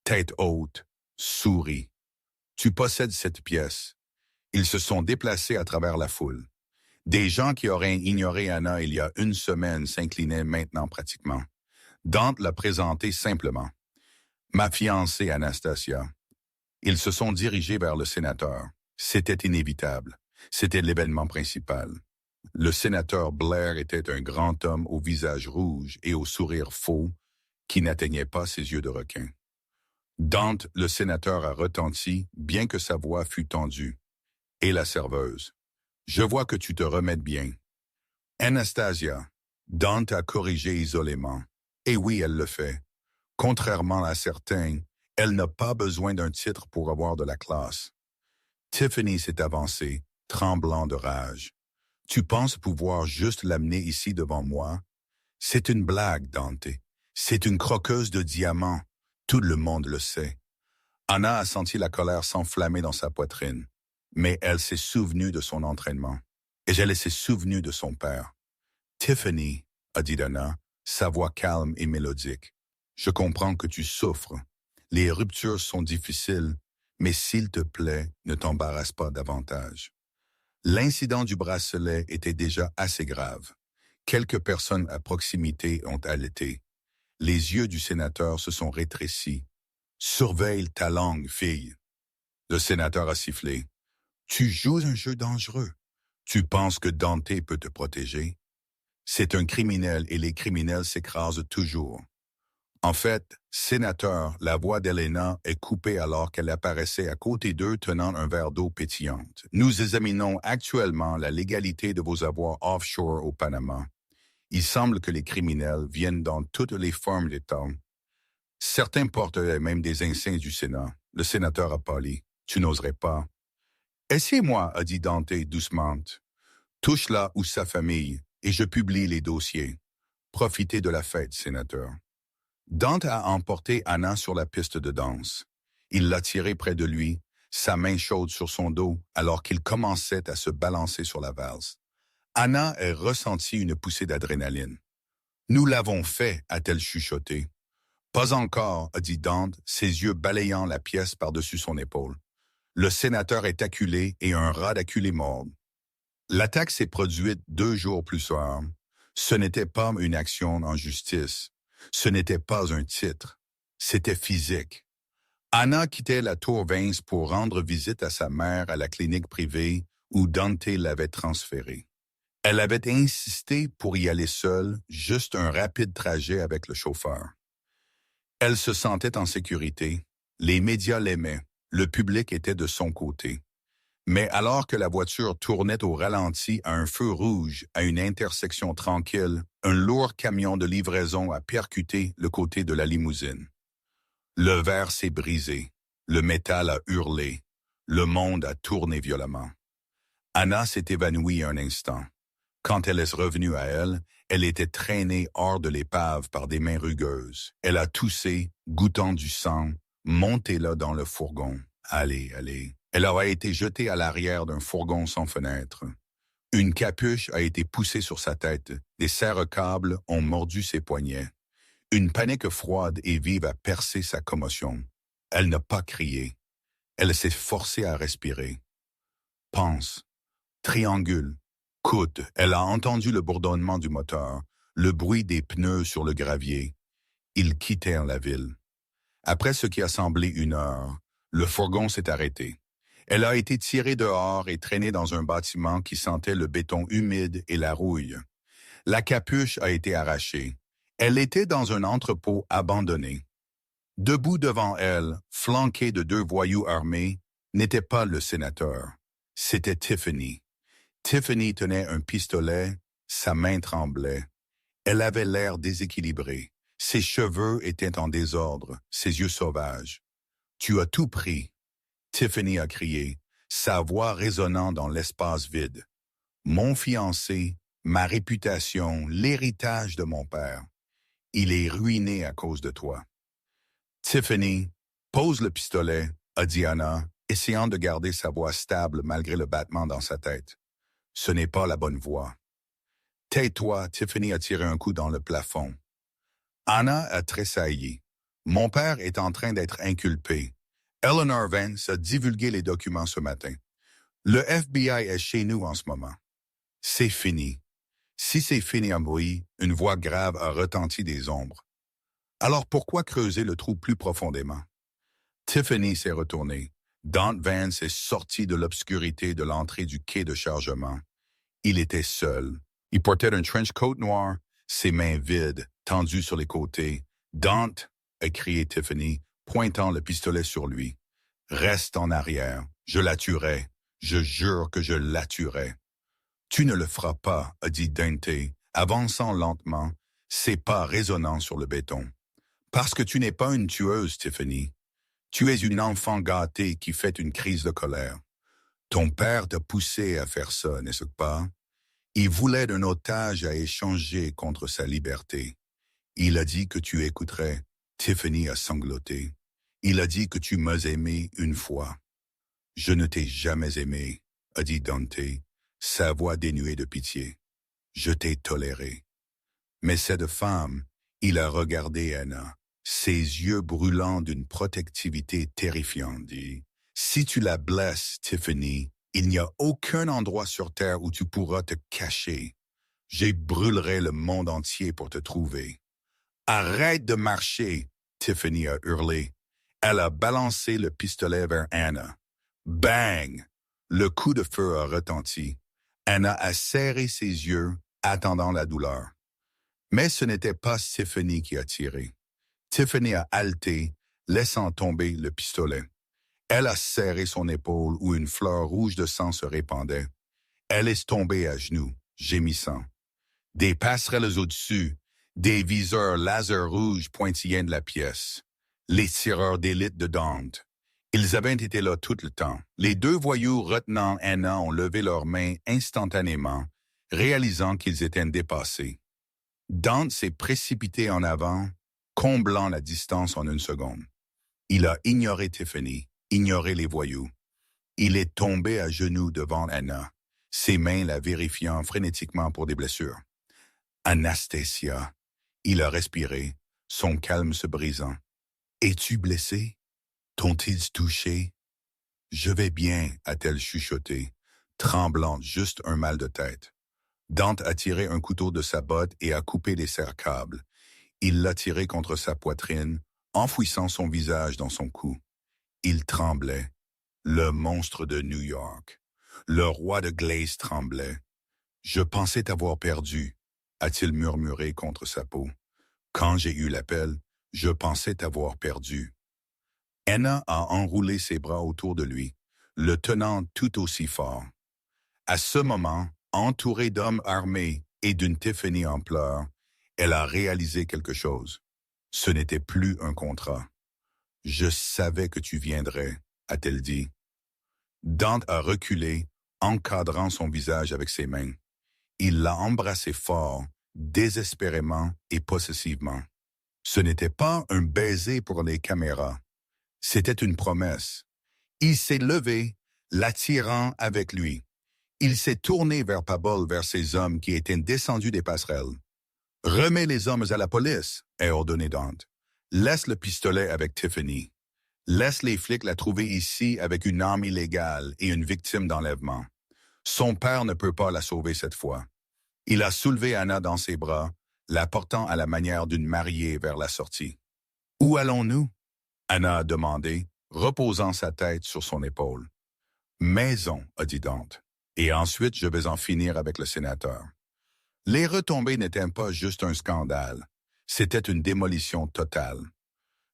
Tête haute, sourit. Tu possèdes cette pièce. Ils se sont déplacés à travers la foule. Des gens qui auraient ignoré Anna il y a une semaine s'inclinaient maintenant pratiquement. Dante l'a présentée simplement. Ma fiancée Anastasia. Ils se sont dirigés vers le sénateur. C'était inévitable. C'était l'événement principal. Le sénateur Blair était un grand homme au visage rouge et au sourire faux qui n'atteignait pas ses yeux de requin. Dante, le sénateur, a retenti, bien que sa voix fût tendue. Et la serveuse. Je vois que tu te remets bien. Anastasia. Dante a corrigé isolément. Et oui, elle le fait. Contrairement à certains, elle n'a pas besoin d'un titre pour avoir de la classe. Tiffany s'est avancée, tremblant de rage. Tu penses pouvoir juste l'amener ici devant moi? C'est une blague, Dante. C'est une croqueuse de diamants. Tout le monde le sait. Anna a senti la colère s'enflammer dans sa poitrine, mais elle s'est souvenue de son entraînement. Et elle s'est souvenue de son père. Tiffany, a dit Anna, sa voix calme et mélodique. Je comprends que tu souffres. Les ruptures sont difficiles, mais s'il te plaît, ne t'embarrasse pas davantage. L'incident du bracelet était déjà assez grave. Quelques personnes à proximité ont allaité. Les yeux du sénateur se sont rétrécis. Surveille ta langue, fille. Le sénateur a sifflé. Tu joues un jeu dangereux. Tu penses que Dante peut te protéger? C'est un criminel et les criminels s'écrasent toujours. En fait, sénateur, la voix d'Elena est coupée alors qu'elle apparaissait à côté d'eux tenant un verre d'eau pétillante. Nous examinons actuellement la légalité de vos avoirs offshore au Panama. Il semble que les criminels viennent dans toutes les formes d'État. Certains portent même des insignes du Sénat. Le sénateur a pâli. Tu n'oserais pas. Essayez-moi, a dit Dante doucement. Touche-la ou sa famille, et je publie les dossiers. Profitez de la fête, sénateur. Dante a emporté Anna sur la piste de danse. Il l'a tirée près de lui, sa main chaude sur son dos, alors qu'il commençait à se balancer sur la valse. Anna a ressenti une poussée d'adrénaline. « Nous l'avons fait », a-t-elle chuchoté. « Pas encore », a dit Dante, ses yeux balayant la pièce par-dessus son épaule. Le sénateur est acculé et un rat d'acculé mord. L'attaque s'est produite 2 jours plus tard. Ce n'était pas une action en justice. Ce n'était pas un titre. C'était physique. Anna quittait la tour Vince pour rendre visite à sa mère à la clinique privée où Dante l'avait transférée. Elle avait insisté pour y aller seule, juste un rapide trajet avec le chauffeur. Elle se sentait en sécurité. Les médias l'aimaient. Le public était de son côté. Mais alors que la voiture tournait au ralenti à un feu rouge à une intersection tranquille, un lourd camion de livraison a percuté le côté de la limousine. Le verre s'est brisé, le métal a hurlé, le monde a tourné violemment. Anna s'est évanouie un instant. Quand elle est revenue à elle, elle était traînée hors de l'épave par des mains rugueuses. Elle a toussé, goûtant du sang, monté là dans le fourgon. Allez, allez. Elle aurait été jetée à l'arrière d'un fourgon sans fenêtre. Une capuche a été poussée sur sa tête. Des serre-câbles ont mordu ses poignets. Une panique froide et vive a percé sa commotion. Elle n'a pas crié. Elle s'est forcée à respirer. Pense. Triangule. Coûte. Elle a entendu le bourdonnement du moteur, le bruit des pneus sur le gravier. Ils quittèrent la ville. Après ce qui a semblé 1 heure, le fourgon s'est arrêté. Elle a été tirée dehors et traînée dans un bâtiment qui sentait le béton humide et la rouille. La capuche a été arrachée. Elle était dans un entrepôt abandonné. Debout devant elle, flanqué de 2 voyous armés, n'était pas le sénateur. C'était Tiffany. Tiffany tenait un pistolet, sa main tremblait. Elle avait l'air déséquilibrée. Ses cheveux étaient en désordre, ses yeux sauvages. « Tu as tout pris !» Tiffany a crié, sa voix résonnant dans l'espace vide. « Mon fiancé, ma réputation, l'héritage de mon père. Il est ruiné à cause de toi. » Tiffany, pose le pistolet, a dit Anna, essayant de garder sa voix stable malgré le battement dans sa tête. Ce n'est pas la bonne voie. Tais-toi, Tiffany a tiré un coup dans le plafond. Anna a tressailli. Mon père est en train d'être inculpé. Eleanor Vance a divulgué les documents ce matin. Le FBI est chez nous en ce moment. C'est fini. Si c'est fini en bruit, une voix grave a retenti des ombres. Alors pourquoi creuser le trou plus profondément? Tiffany s'est retournée. Dante Vance est sorti de l'obscurité de l'entrée du quai de chargement. Il était seul. Il portait un trench coat noir, ses mains vides, tendues sur les côtés. « Dante !» a crié Tiffany, pointant le pistolet sur lui. « Reste en arrière. Je la tuerai. Je jure que je la tuerai. » « Tu ne le feras pas, » a dit Dante, avançant lentement, ses pas résonnant sur le béton. « Parce que tu n'es pas une tueuse, Tiffany. Tu es une enfant gâtée qui fait une crise de colère. Ton père t'a poussé à faire ça, n'est-ce pas? Il voulait un otage à échanger contre sa liberté. Il a dit que tu écouterais. » Tiffany a sangloté. « Il a dit que tu m'as aimé une fois. »« Je ne t'ai jamais aimé, » a dit Dante, sa voix dénuée de pitié. « Je t'ai toléré. » Mais cette femme, il a regardé Anna, ses yeux brûlants d'une protectivité terrifiante, dit « Si tu la blesses, Tiffany, il n'y a aucun endroit sur Terre où tu pourras te cacher. Je brûlerai le monde entier pour te trouver. » « Arrête de marcher !» Tiffany a hurlé. Elle a balancé le pistolet vers Anna. Bang! Le coup de feu a retenti. Anna a serré ses yeux, attendant la douleur. Mais ce n'était pas Tiffany qui a tiré. Tiffany a haleté, laissant tomber le pistolet. Elle a serré son épaule où une fleur rouge de sang se répandait. Elle est tombée à genoux, gémissant. Des passerelles au-dessus, des viseurs laser rouges pointillaient de la pièce. Les tireurs d'élite de Dante. Ils avaient été là tout le temps. Les deux voyous retenant Anna ont levé leurs mains instantanément, réalisant qu'ils étaient dépassés. Dante s'est précipité en avant, comblant la distance en une seconde. Il a ignoré Tiffany, ignoré les voyous. Il est tombé à genoux devant Anna, ses mains la vérifiant frénétiquement pour des blessures. Anastasia. Il a respiré, son calme se brisant. « Es-tu blessé? T'ont-ils touché? »« Je vais bien, » a-t-elle chuchoté, tremblante, juste un mal de tête. Dante a tiré un couteau de sa botte et a coupé les serre-câbles. Il l'a tiré contre sa poitrine, enfouissant son visage dans son cou. Il tremblait. Le monstre de New York. Le roi de Glace tremblait. « Je pensais t'avoir perdu, » a-t-il murmuré contre sa peau. « Quand j'ai eu l'appel, je pensais t'avoir perdu. » Anna a enroulé ses bras autour de lui, le tenant tout aussi fort. À ce moment, entourée d'hommes armés et d'une Tiffany en pleurs, elle a réalisé quelque chose. Ce n'était plus un contrat. « Je savais que tu viendrais, » a-t-elle dit. Dante a reculé, encadrant son visage avec ses mains. Il l'a embrassé fort, désespérément et possessivement. Ce n'était pas un baiser pour les caméras. C'était une promesse. Il s'est levé, l'attirant avec lui. Il s'est tourné vers Pabol, vers ses hommes qui étaient descendus des passerelles. « Remets les hommes à la police », a ordonné Dante. « Laisse le pistolet avec Tiffany. Laisse les flics la trouver ici avec une arme illégale et une victime d'enlèvement. Son père ne peut pas la sauver cette fois. » Il a soulevé Anna dans ses bras, la portant à la manière d'une mariée vers la sortie. « Où allons-nous » Anna a demandé, reposant sa tête sur son épaule. « Maison » a dit Dante. « Et ensuite je vais en finir avec le sénateur. » Les retombées n'étaient pas juste un scandale, c'était une démolition totale.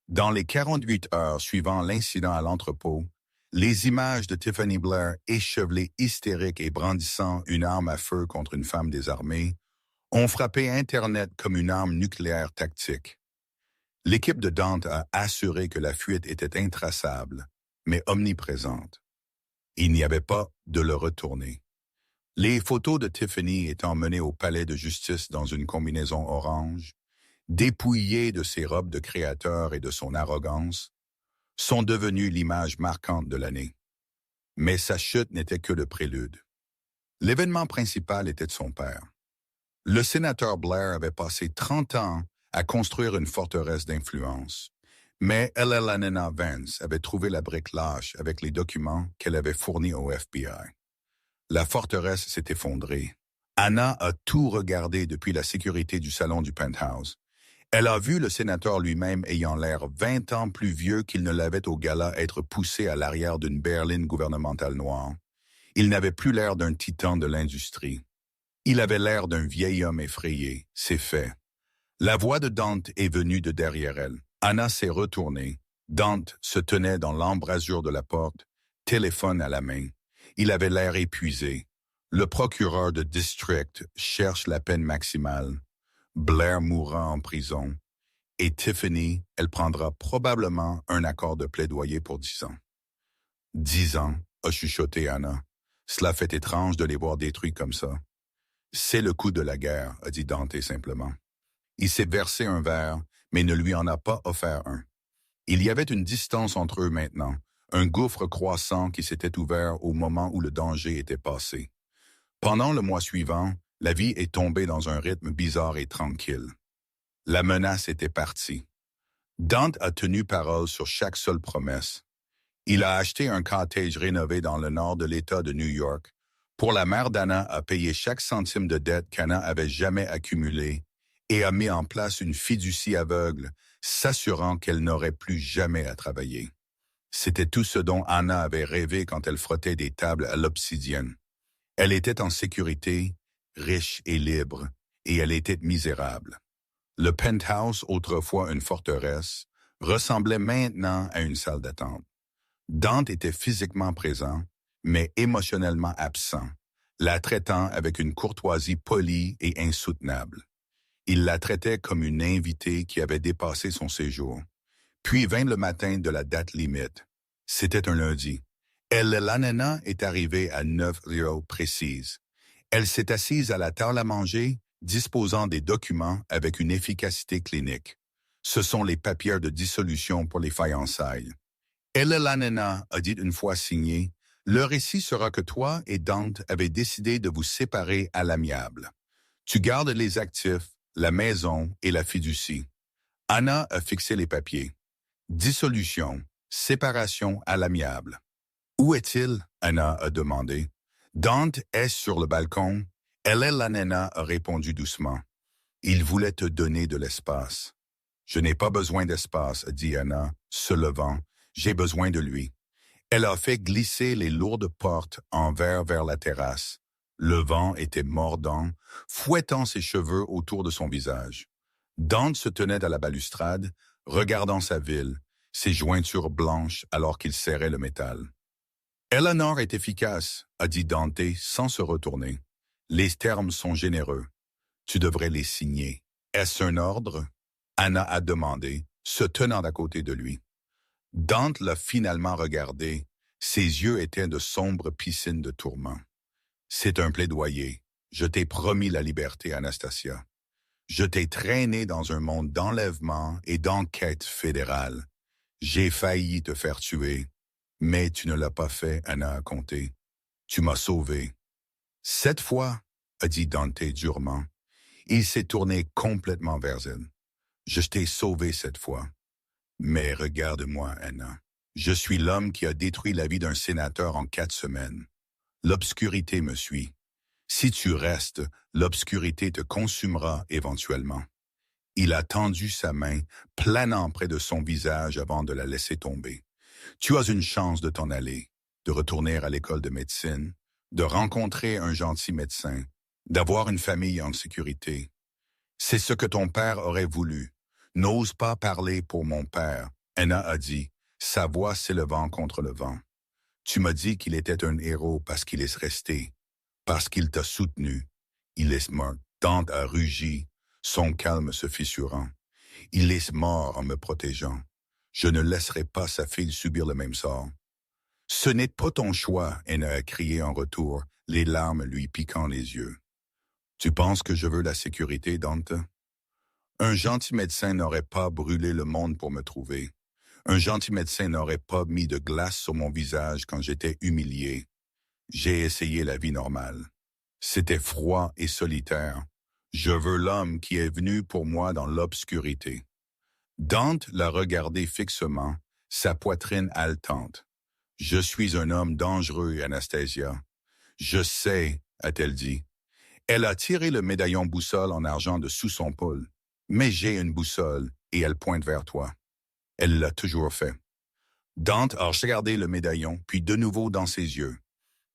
Dans les 48 heures suivant l'incident à l'entrepôt, les images de Tiffany Blair échevelée hystérique et brandissant une arme à feu contre une femme désarmée ont frappé Internet comme une arme nucléaire tactique. L'équipe de Dante a assuré que la fuite était intraçable, mais omniprésente. Il n'y avait pas de le retourner. Les photos de Tiffany étant menées au palais de justice dans une combinaison orange, dépouillée de ses robes de créateur et de son arrogance, sont devenues l'image marquante de l'année. Mais sa chute n'était que le prélude. L'événement principal était de son père. Le sénateur Blair avait passé 30 ans à construire une forteresse d'influence. Mais Elena Vance avait trouvé la brique lâche avec les documents qu'elle avait fournis au FBI. La forteresse s'est effondrée. Anna a tout regardé depuis la sécurité du salon du penthouse. Elle a vu le sénateur lui-même ayant l'air 20 ans plus vieux qu'il ne l'avait au gala être poussé à l'arrière d'une berline gouvernementale noire. Il n'avait plus l'air d'un titan de l'industrie. Il avait l'air d'un vieil homme effrayé, c'est fait. La voix de Dante est venue de derrière elle. Anna s'est retournée. Dante se tenait dans l'embrasure de la porte, téléphone à la main. Il avait l'air épuisé. Le procureur de district cherche la peine maximale. Blair mourra en prison. Et Tiffany, elle prendra probablement un accord de plaidoyer pour 10 ans. 10 ans, a chuchoté Anna. Cela fait étrange de les voir détruits comme ça. C'est le coup de la guerre, a dit Dante simplement. Il s'est versé un verre, mais ne lui en a pas offert un. Il y avait une distance entre eux maintenant, un gouffre croissant qui s'était ouvert au moment où le danger était passé. Pendant le mois suivant, la vie est tombée dans un rythme bizarre et tranquille. La menace était partie. Dante a tenu parole sur chaque seule promesse. Il a acheté un cottage rénové dans le nord de l'État de New York. Pour la mère d'Anna a payé chaque centime de dette qu'Anna avait jamais accumulée et a mis en place une fiducie aveugle, s'assurant qu'elle n'aurait plus jamais à travailler. C'était tout ce dont Anna avait rêvé quand elle frottait des tables à l'obsidienne. Elle était en sécurité, riche et libre, et elle était misérable. Le penthouse, autrefois une forteresse, ressemblait maintenant à une salle d'attente. Dante était physiquement présent, mais émotionnellement absent, la traitant avec une courtoisie polie et insoutenable. Il la traitait comme une invitée qui avait dépassé son séjour. Puis vint le matin de la date limite. C'était un lundi. Elena est arrivée à 9h précise. Elle s'est assise à la table à manger, disposant des documents avec une efficacité clinique. Ce sont les papiers de dissolution pour les fiançailles. Elena a dit une fois signé, « Le récit sera que toi et Dante avez décidé de vous séparer à l'amiable. Tu gardes les actifs, la maison et la fiducie. » Anna a fixé les papiers. Dissolution, séparation à l'amiable. « Où est-il? » Anna a demandé. Dante est sur le balcon. Elena a répondu doucement. « Il voulait te donner de l'espace. »« Je n'ai pas besoin d'espace, » a dit Anna, se levant. « J'ai besoin de lui. » Elle a fait glisser les lourdes portes en verre vers la terrasse. Le vent était mordant, fouettant ses cheveux autour de son visage. Dante se tenait à la balustrade, regardant sa ville, ses jointures blanches alors qu'il serrait le métal. « Eleanor est efficace, » a dit Dante sans se retourner. « Les termes sont généreux. Tu devrais les signer. Est-ce un ordre? » Anna a demandé, se tenant à côté de lui. Dante l'a finalement regardé. Ses yeux étaient de sombres piscines de tourment. « C'est un plaidoyer. Je t'ai promis la liberté, Anastasia. Je t'ai traîné dans un monde d'enlèvement et d'enquête fédérale. J'ai failli te faire tuer, mais tu ne l'as pas fait, Anna a compté. Tu m'as sauvé. » « Cette fois, » a dit Dante durement. Il s'est tourné complètement vers elle. « Je t'ai sauvé cette fois. Mais regarde-moi, Anna. Je suis l'homme qui a détruit la vie d'un sénateur en 4 semaines. L'obscurité me suit. Si tu restes, l'obscurité te consumera éventuellement. » Il a tendu sa main, planant près de son visage avant de la laisser tomber. « Tu as une chance de t'en aller, de retourner à l'école de médecine, de rencontrer un gentil médecin, d'avoir une famille en sécurité. C'est ce que ton père aurait voulu. N'ose pas parler pour mon père. » Anna a dit, sa voix s'élevant contre le vent. « Tu m'as dit qu'il était un héros parce qu'il est resté, parce qu'il t'a soutenu. Il est mort. » Dante a rugi, son calme se fissurant. Il est mort en me protégeant. Je ne laisserai pas sa fille subir le même sort. Ce n'est pas ton choix, Anna a crié en retour, les larmes lui piquant les yeux. Tu penses que je veux la sécurité, Dante? Un gentil médecin n'aurait pas brûlé le monde pour me trouver. Un gentil médecin n'aurait pas mis de glace sur mon visage quand j'étais humilié. J'ai essayé la vie normale. C'était froid et solitaire. Je veux l'homme qui est venu pour moi dans l'obscurité. Dante l'a regardé fixement, sa poitrine haletante. « Je suis un homme dangereux, Anastasia. »« Je sais, » a-t-elle dit. Elle a tiré le médaillon boussole en argent de sous son pull. « Mais j'ai une boussole, et elle pointe vers toi. » Elle l'a toujours fait. Dante a regardé le médaillon, puis de nouveau dans ses yeux.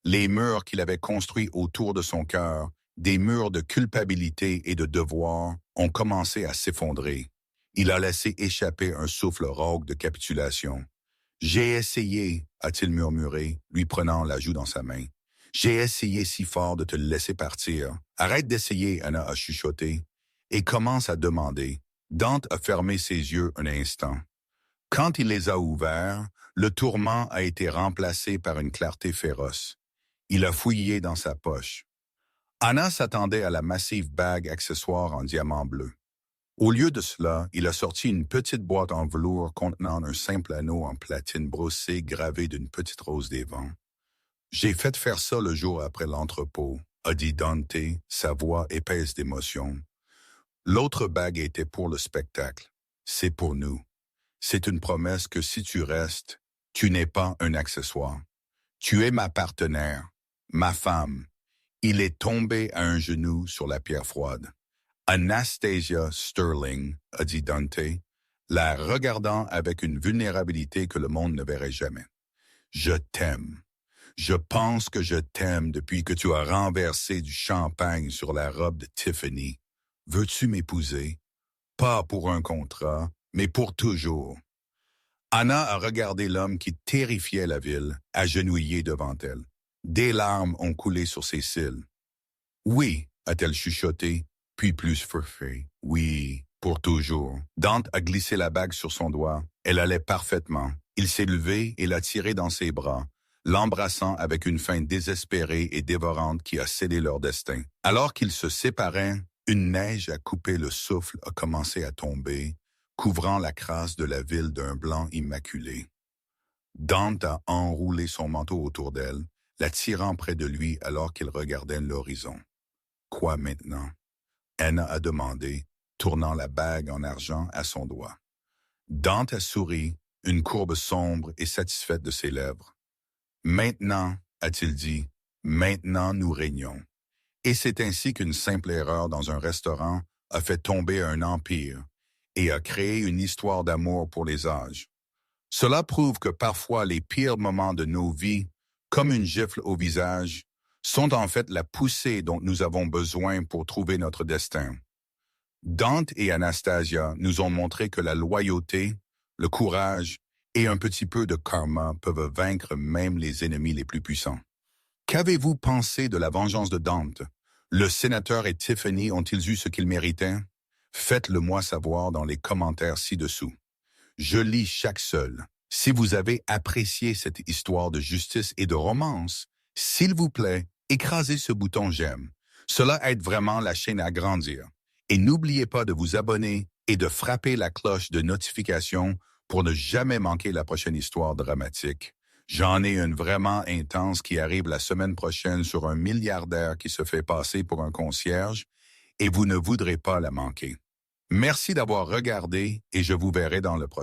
Les murs qu'il avait construits autour de son cœur, des murs de culpabilité et de devoir, ont commencé à s'effondrer. Il a laissé échapper un souffle rauque de capitulation. « J'ai essayé, » a-t-il murmuré, lui prenant la joue dans sa main. « J'ai essayé si fort de te laisser partir. Arrête d'essayer, » Anna a chuchoté, et commence à demander. Dante a fermé ses yeux un instant. Quand il les a ouverts, le tourment a été remplacé par une clarté féroce. Il a fouillé dans sa poche. Anna s'attendait à la massive bague accessoire en diamant bleu. Au lieu de cela, il a sorti une petite boîte en velours contenant un simple anneau en platine brossée gravé d'une petite rose des vents. « J'ai fait faire ça le jour après l'entrepôt », a dit Dante, sa voix épaisse d'émotion. L'autre bague était pour le spectacle. C'est pour nous. C'est une promesse que si tu restes, tu n'es pas un accessoire. Tu es ma partenaire, ma femme. Il est tombé à un genou sur la pierre froide. Anastasia Sterling, a dit Dante, la regardant avec une vulnérabilité que le monde ne verrait jamais. Je t'aime. Je pense que je t'aime depuis que tu as renversé du champagne sur la robe de Tiffany. Veux-tu m'épouser? Pas pour un contrat, mais pour toujours. Anna a regardé l'homme qui terrifiait la ville, agenouillé devant elle. Des larmes ont coulé sur ses cils. « Oui, » a-t-elle chuchoté, puis plus furfée. « Oui, pour toujours. » Dante a glissé la bague sur son doigt. Elle allait parfaitement. Il s'est levé et l'a tirée dans ses bras, l'embrassant avec une faim désespérée et dévorante qui a scellé leur destin. Alors qu'ils se séparaient, une neige à couper le souffle a commencé à tomber, couvrant la crasse de la ville d'un blanc immaculé. Dante a enroulé son manteau autour d'elle, la tirant près de lui alors qu'il regardait l'horizon. « Quoi maintenant? » Anna a demandé, tournant la bague en argent à son doigt. Dante a souri, une courbe sombre et satisfaite de ses lèvres. « Maintenant, » a-t-il dit, « maintenant nous régnons. » Et c'est ainsi qu'une simple erreur dans un restaurant a fait tomber un empire et a créé une histoire d'amour pour les âges. Cela prouve que parfois les pires moments de nos vies, comme une gifle au visage, sont en fait la poussée dont nous avons besoin pour trouver notre destin. Dante et Anastasia nous ont montré que la loyauté, le courage et un petit peu de karma peuvent vaincre même les ennemis les plus puissants. Qu'avez-vous pensé de la vengeance de Dante? Le sénateur et Tiffany ont-ils eu ce qu'ils méritaient? Faites-le moi savoir dans les commentaires ci-dessous. Je lis chaque seul. Si vous avez apprécié cette histoire de justice et de romance, s'il vous plaît, écrasez ce bouton j'aime. Cela aide vraiment la chaîne à grandir. Et n'oubliez pas de vous abonner et de frapper la cloche de notification pour ne jamais manquer la prochaine histoire dramatique. J'en ai une vraiment intense qui arrive la semaine prochaine sur un milliardaire qui se fait passer pour un concierge et vous ne voudrez pas la manquer. Merci d'avoir regardé et je vous verrai dans le prochain.